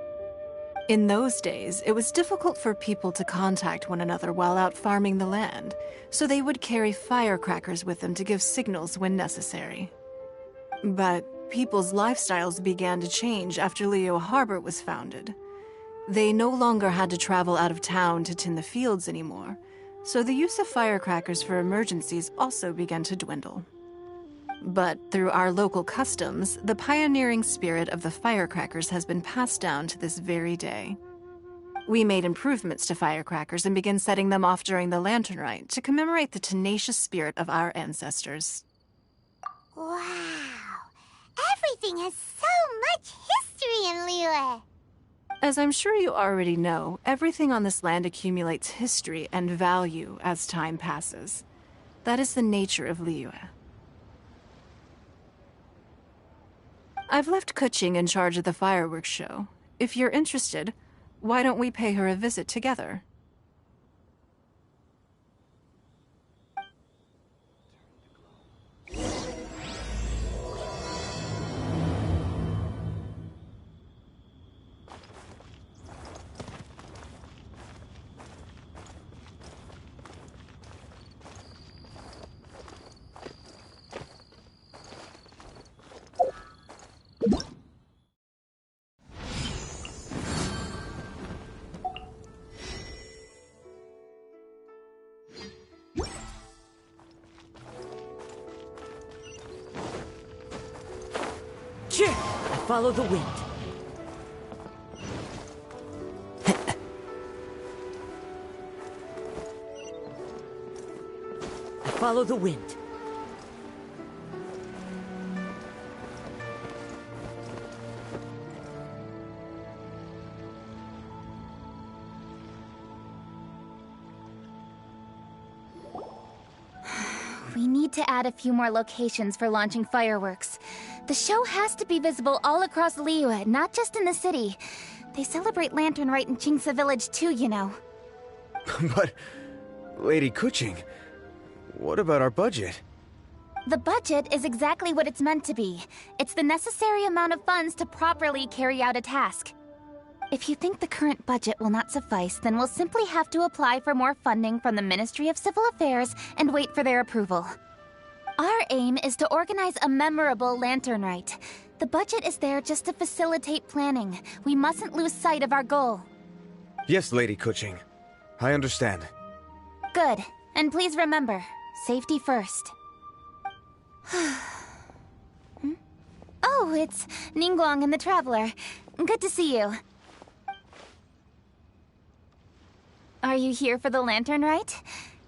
In those days, it was difficult for people to contact one another while out farming the land, so they would carry firecrackers with them to give signals when necessary. But people's lifestyles began to change after Liyue Harbor was founded. They no longer had to travel out of town to tend the fields anymore, so the use of firecrackers for emergencies also began to dwindle. But through our local customs, the pioneering spirit of the firecrackers has been passed down to this very day. We made improvements to firecrackers and began setting them off during the lantern rite to commemorate the tenacious spirit of our ancestors. Wow! Everything has so much history in Liyue! As I'm sure you already know, everything on this land accumulates history and value as time passes. That is the nature of Liyue. I've left Kuching in charge of the fireworks show. If you're interested, why don't we pay her a visit together? I follow the wind. I follow the wind. We need to add a few more locations for launching fireworks. The show has to be visible all across Liyue, not just in the city. They celebrate Lantern Rite in Jingsa Village too, you know. But, Lady Kuching, what about our budget? The budget is exactly what it's meant to be. It's the necessary amount of funds to properly carry out a task. If you think the current budget will not suffice, then we'll simply have to apply for more funding from the Ministry of Civil Affairs and wait for their approval. Our aim is to organize a memorable Lantern Rite. The budget is there just to facilitate planning. We mustn't lose sight of our goal. Yes, Lady Kuching. I understand. Good. And please remember, Safety first. Oh, it's Ningguang and the Traveler. Good to see you. Are you here for the lantern rite?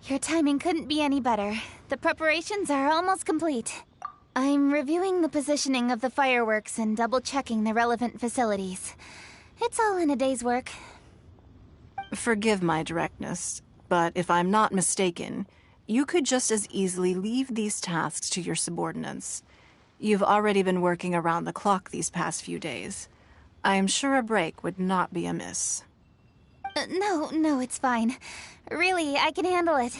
Your timing couldn't be any better. The preparations are almost complete. I'm reviewing the positioning of the fireworks and double-checking the relevant facilities. It's all in a day's work. Forgive my directness, but if I'm not mistaken, you could just as easily leave these tasks to your subordinates. You've already been working around the clock these past few days. I am sure a break would not be amiss. No, it's fine. Really, I can handle it.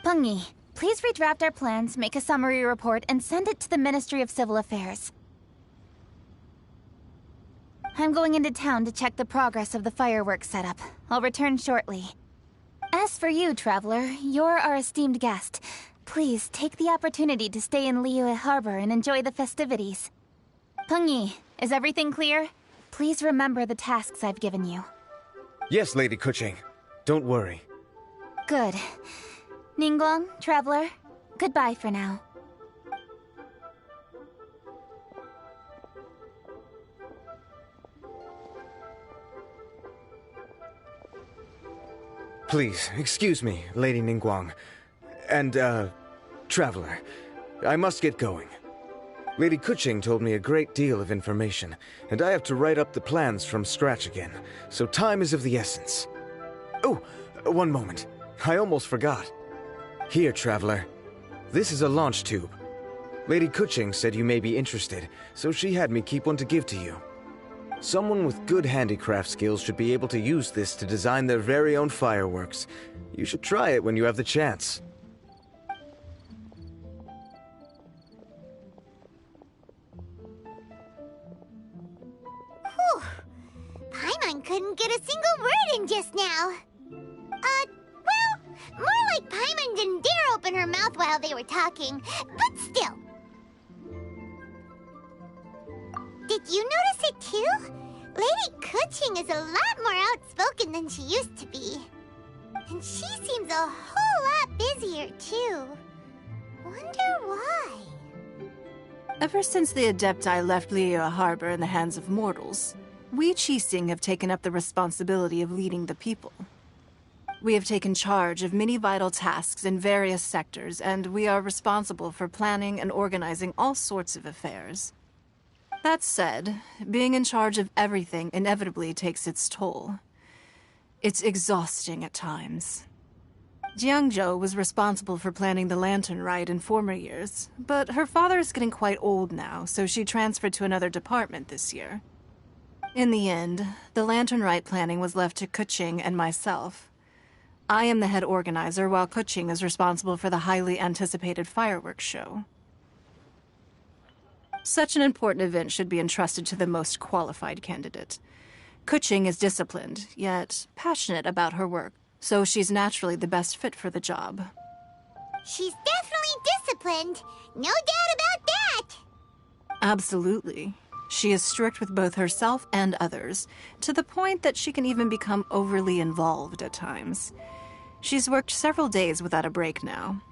Pengyi, please redraft our plans, make a summary report, and send it to the Ministry of Civil Affairs. I'm going into town to check the progress of the fireworks setup. I'll return shortly. As for you, Traveler, you're our esteemed guest. Please take the opportunity to stay in Liyue Harbor and enjoy the festivities. Pengyi, is everything clear? Please remember the tasks I've given you. Yes, Lady Kuching. Don't worry. Good. Ningguang, Traveler, goodbye for now. Please, excuse me, Lady Ningguang. And, Traveler. I must get going. Lady Kuching told me a great deal of information, and I have to write up the plans from scratch again, so time is of the essence. Oh, one moment. I almost forgot. Here, Traveler. This is a launch tube. Lady Kuching said you may be interested, so she had me keep one to give to you. Someone with good handicraft skills should be able to use this to design their very own fireworks. You should try it when you have the chance. Whew. Paimon couldn't get a single word in just now. Well, more like Paimon didn't dare open her mouth while they were talking, but still. Did you notice it too? Lady Kuching is a lot more outspoken than she used to be. And she seems a whole lot busier too. Wonder why? Ever since the Adepti left Liyue Harbor in the hands of mortals, we Qixing have taken up the responsibility of leading the people. We have taken charge of many vital tasks in various sectors, and we are responsible for planning and organizing all sorts of affairs. That said, being in charge of everything inevitably takes its toll. It's exhausting at times. Jiangzhou was responsible for planning the lantern rite in former years, but her father is getting quite old now, so she transferred to another department this year. In the end, the lantern rite planning was left to Kuching and myself. I am the head organizer, while Kuching is responsible for the highly anticipated fireworks show. Such an important event should be entrusted to the most qualified candidate. Kuching is disciplined, yet passionate about her work, so she's naturally the best fit for the job. She's definitely disciplined. No doubt about that. Absolutely. She is strict with both herself and others, to the point that she can even become overly involved at times. She's worked several days without a break now.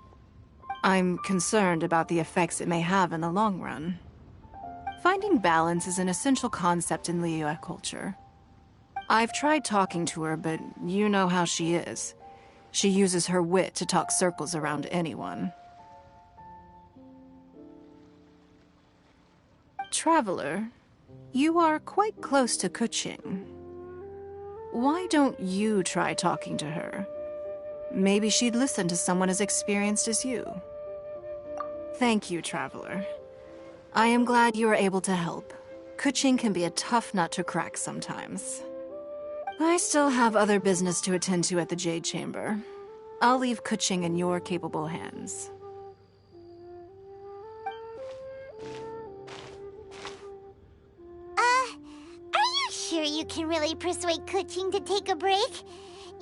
I'm concerned about the effects it may have in the long run. Finding balance is an essential concept in Liyue culture. I've tried talking to her, but you know how she is. She uses her wit to talk circles around anyone. Traveler, you are quite close to Kuching. Why don't you try talking to her? Maybe she'd listen to someone as experienced as you. Thank you, Traveler. I am glad you were able to help. Kuching can be a tough nut to crack sometimes. I still have other business to attend to at the Jade Chamber. I'll leave Kuching in your capable hands. Are you sure you can really persuade Kuching to take a break?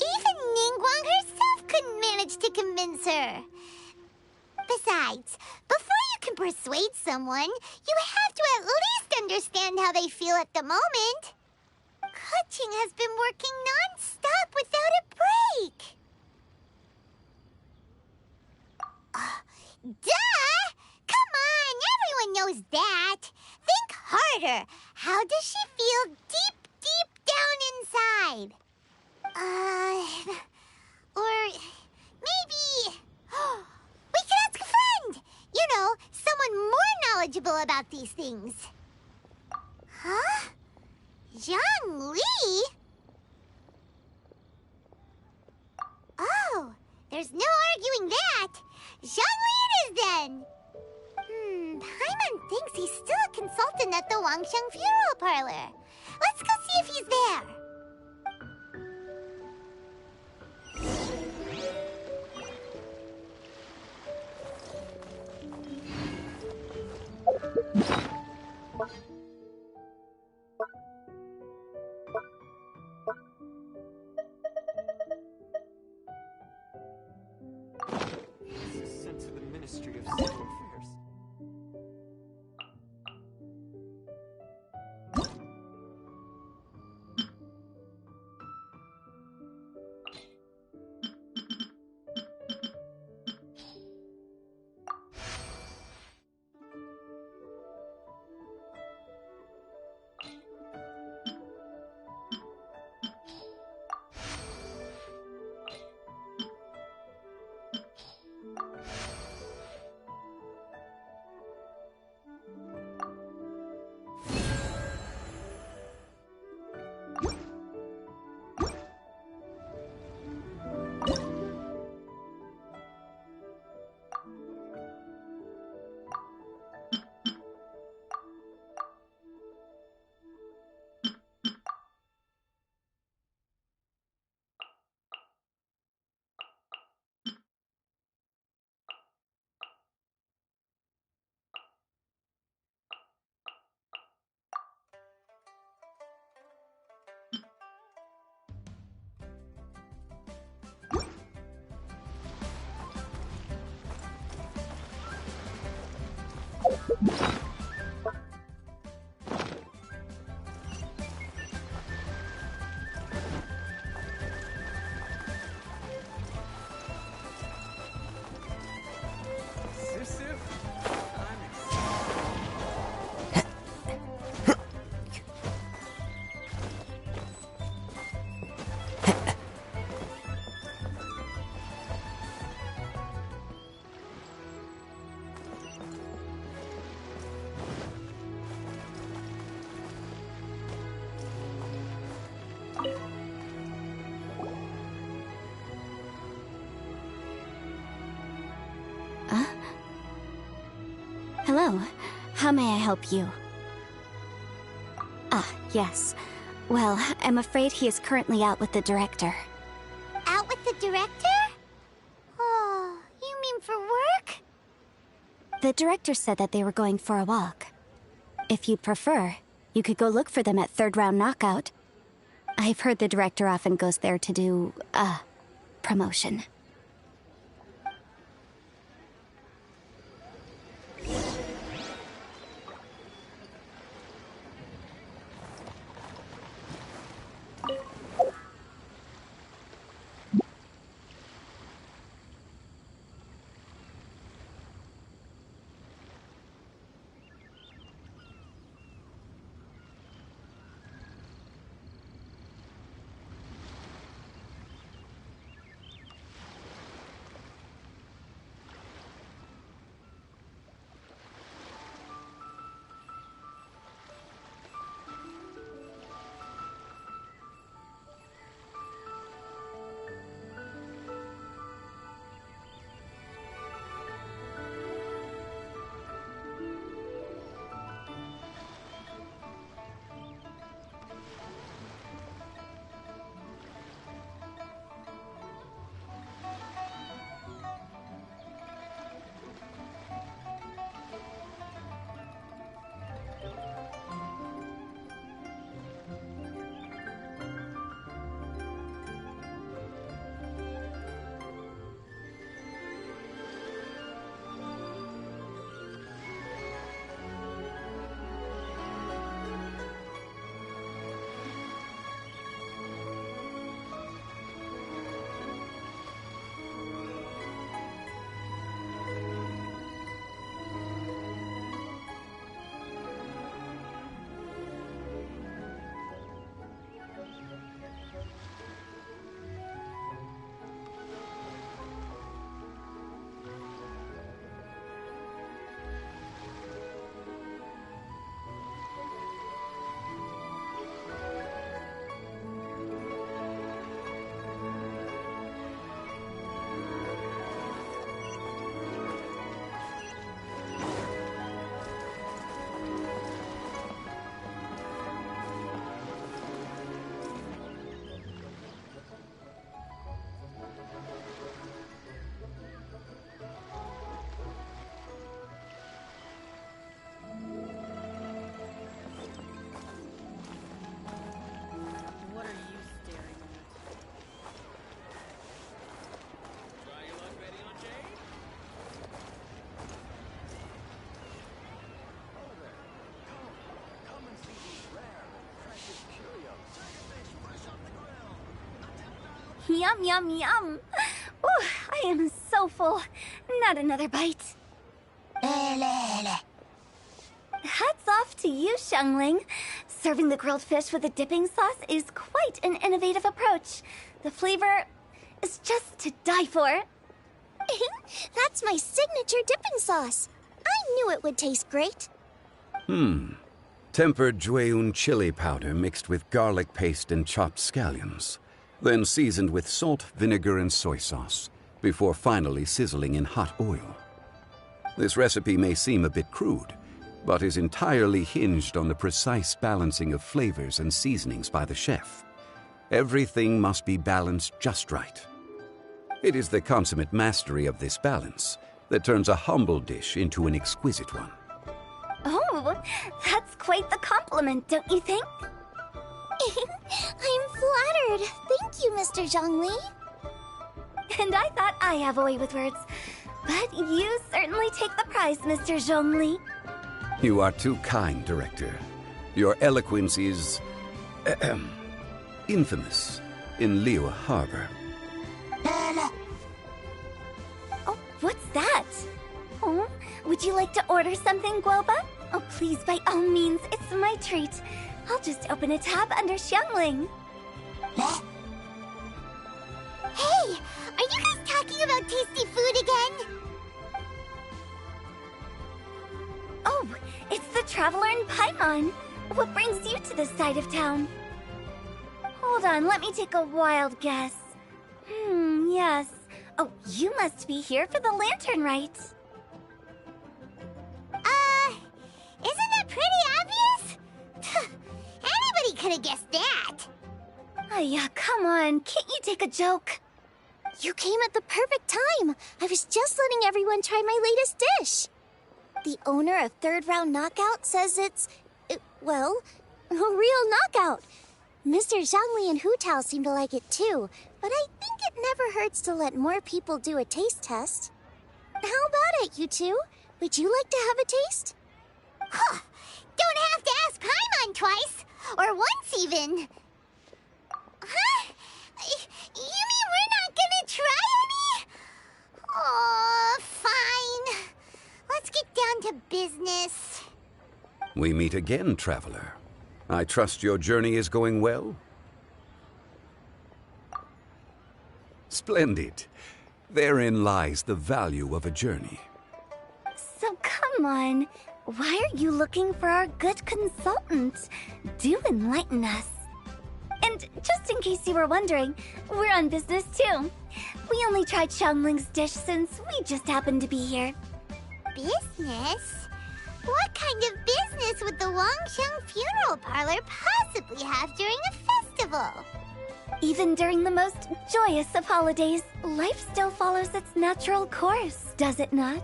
Even Ningguang herself couldn't manage to convince her. Besides, before you can persuade someone, you have to at least understand how they feel at the moment. Kuching has been working non-stop without a break. Duh! Come on, everyone knows that. Think harder. How does she feel deep, deep down inside? Or maybe... we could ask a friend! You know, someone more knowledgeable about these things. Huh? Zhongli? Oh, there's no arguing that. Zhongli it is then. Paimon thinks he's still a consultant at the Wangsheng Funeral Parlor. Let's go see if he's there. Sent to the Ministry of Civil Affairs. Hello. How may I help you? Ah, yes. Well, I'm afraid he is currently out with the director. Out with the director? Oh, you mean for work? The director said that they were going for a walk. If you'd prefer, you could go look for them at third round knockout. I've heard the director often goes there to do, promotion. Yum, yum, yum. Ooh, I am so full. Not another bite. Hats off to you, Xiangling. Serving the grilled fish with a dipping sauce is quite an innovative approach. The flavor is just to die for. That's my signature dipping sauce. I knew it would taste great. Tempered Jueyun chili powder mixed with garlic paste and chopped scallions, then seasoned with salt, vinegar, and soy sauce, before finally sizzling in hot oil. This recipe may seem a bit crude, but is entirely hinged on the precise balancing of flavors and seasonings by the chef. Everything must be balanced just right. It is the consummate mastery of this balance that turns a humble dish into an exquisite one. Oh, that's quite the compliment, don't you think? I'm flattered. Thank you, Mr. Zhongli. And I thought I have a way with words. But you certainly take the prize, Mr. Zhongli. You are too kind, Director. Your eloquence is infamous in Liyue Harbor. Oh, what's that? Oh, would you like to order something, Guoba? Oh, please, by all means, it's my treat. I'll just open a tab under Xiangling. Hey, are you guys talking about tasty food again? Oh, it's the Traveler in Paimon. What brings you to this side of town? Hold on, let me take a wild guess. Yes. Oh, you must be here for the lantern rite. Isn't that pretty obvious? Anybody could have guessed that. Yeah, come on, can't you take a joke? You came at the perfect time. I was just letting everyone try my latest dish. The owner of Third Round Knockout says it's, well, a real knockout. Mr. Zhongli and Hu Tao seem to like it too, but I think it never hurts to let more people do a taste test. How about it, you two? Would you like to have a taste? Huh. Don't have to ask Paimon twice, or once even. Huh? You mean we're not gonna try any? Oh, fine. Let's get down to business. We meet again, Traveler. I trust your journey is going well? Splendid. Therein lies the value of a journey. So come on, why are you looking for our good consultant? Do enlighten us. And just in case you were wondering, we're on business too. We only tried Xiangling's dish since we just happened to be here. Business? What kind of business would the Wangsheng Funeral Parlor possibly have during a festival? Even during the most joyous of holidays, life still follows its natural course, does it not?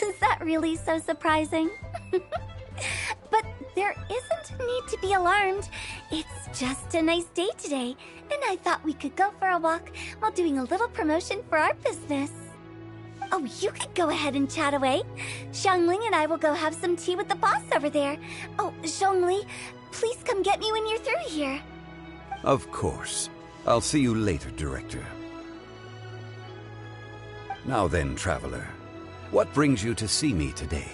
Is that really so surprising? But there isn't need to be alarmed. It's just a nice day today, and I thought we could go for a walk while doing a little promotion for our business. Oh, you could go ahead and chat away. Xiangling and I will go have some tea with the boss over there. Oh, Zhongli, please come get me when you're through here. Of course. I'll see you later, Director. Now then, Traveler, what brings you to see me today?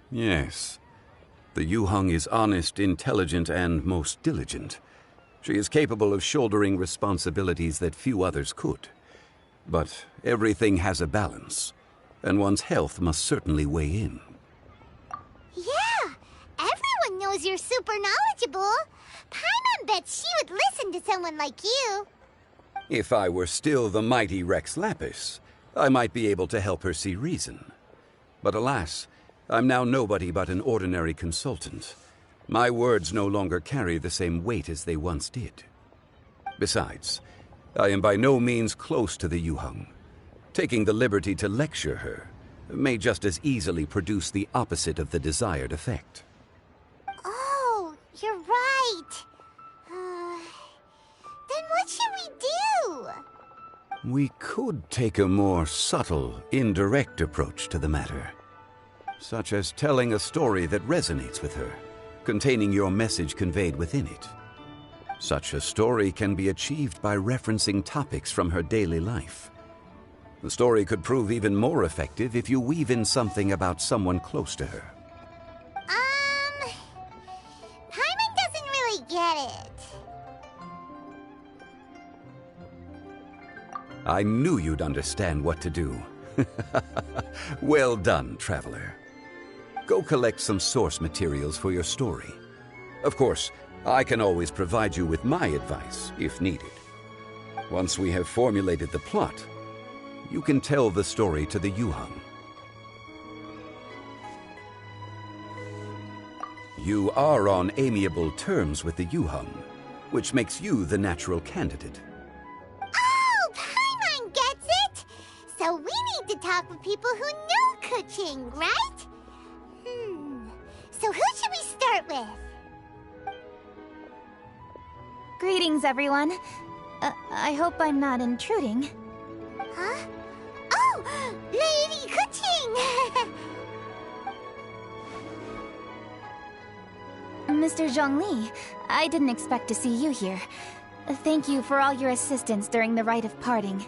Yes. The Yuheng is honest, intelligent, and most diligent. She is capable of shouldering responsibilities that few others could. But everything has a balance, and one's health must certainly weigh in. Yeah, everyone knows you're super knowledgeable. Paimon bets she would listen to someone like you. If I were still the mighty Rex Lapis, I might be able to help her see reason. But alas, I'm now nobody but an ordinary consultant. My words no longer carry the same weight as they once did. Besides, I am by no means close to the Yuheng. Taking the liberty to lecture her may just as easily produce the opposite of the desired effect. Oh, you're right. Then what should we do? We could take a more subtle, indirect approach to the matter, such as telling a story that resonates with her, containing your message conveyed within it. Such a story can be achieved by referencing topics from her daily life. The story could prove even more effective if you weave in something about someone close to her. Paimon doesn't really get it. I knew you'd understand what to do. Well done, Traveler. Go collect some source materials for your story. Of course, I can always provide you with my advice, if needed. Once we have formulated the plot, you can tell the story to the Yuhang. You are on amiable terms with the Yuhang, which makes you the natural candidate. Oh, Paimon gets it! So we need to talk with people who know Keqing, right? So who should we start with? Greetings, everyone. I hope I'm not intruding. Huh? Oh! Lady Keqing! Mr. Zhongli, I didn't expect to see you here. Thank you for all your assistance during the rite of parting.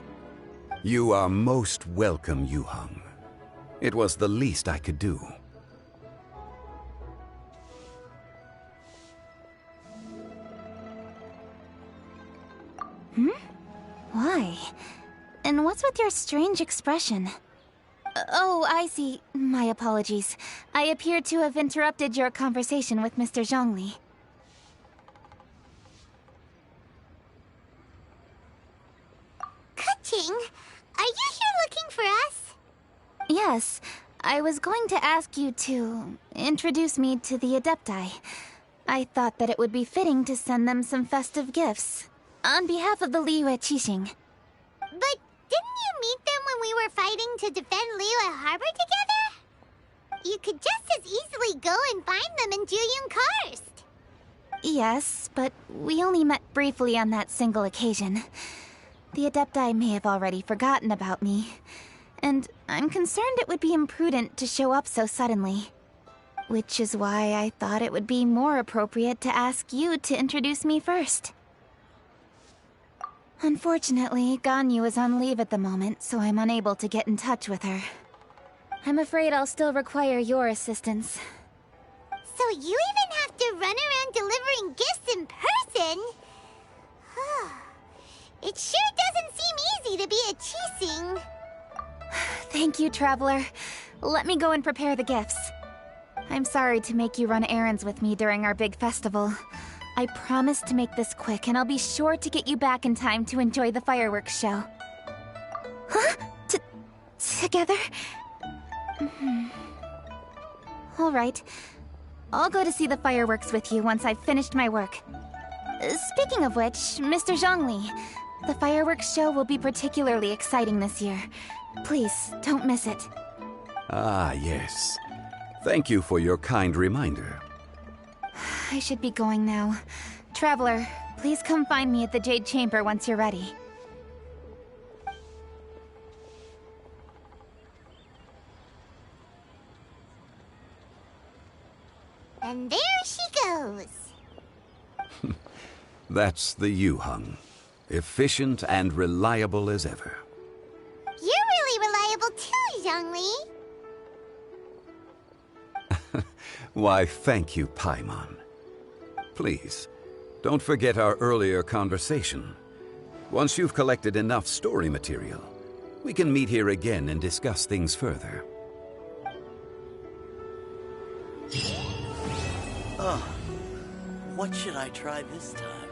You are most welcome, Yuhang. It was the least I could do. Why? And what's with your strange expression? Oh, I see. My apologies. I appear to have interrupted your conversation with Mr. Zhongli. Keqing, are you here looking for us? Yes, I was going to ask you to introduce me to the Adepti. I thought that it would be fitting to send them some festive gifts. On behalf of the Liyue Qixing. But didn't you meet them when we were fighting to defend Liyue Harbor together? You could just as easily go and find them in Juyun Karst. Yes, but we only met briefly on that single occasion. The Adepti may have already forgotten about me. And I'm concerned it would be imprudent to show up so suddenly. Which is why I thought it would be more appropriate to ask you to introduce me first. Unfortunately, Ganyu is on leave at the moment, so I'm unable to get in touch with her. I'm afraid I'll still require your assistance. So you even have to run around delivering gifts in person? It sure doesn't seem easy to be a Qixing. Thank you, Traveler. Let me go and prepare the gifts. I'm sorry to make you run errands with me during our big festival. I promise to make this quick, and I'll be sure to get you back in time to enjoy the fireworks show. Huh? Together? All right. I'll go to see the fireworks with you once I've finished my work. Speaking of which, Mr. Zhongli, the fireworks show will be particularly exciting this year. Please, don't miss it. Ah, yes. Thank you for your kind reminder. I should be going now. Traveler, please come find me at the Jade Chamber once you're ready. And there she goes. That's the Yuhang. Efficient and reliable as ever. You're really reliable too, Zhongli. Why, thank you, Paimon. Please, don't forget our earlier conversation. Once you've collected enough story material, we can meet here again and discuss things further. Oh, what should I try this time?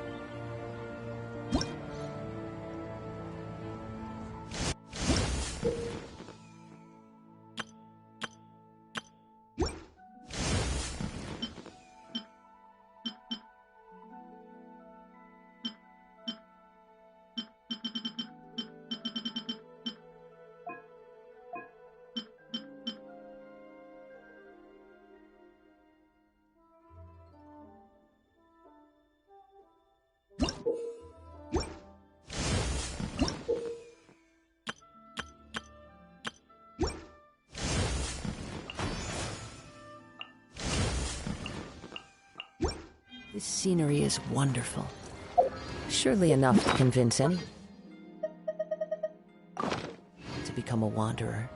This scenery is wonderful. Surely enough to convince any to become a wanderer.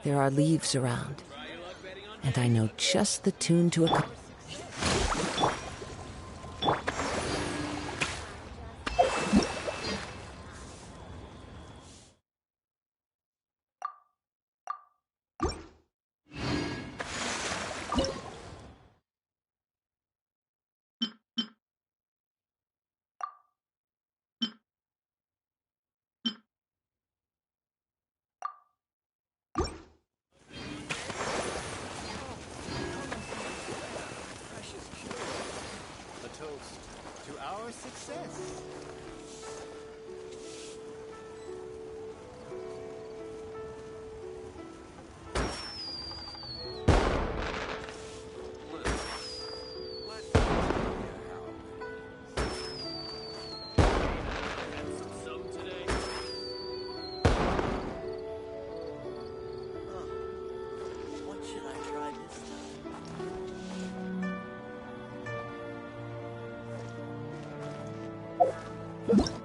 There are leaves around, and I know just the tune to a... A toast to our success. What should I try this time?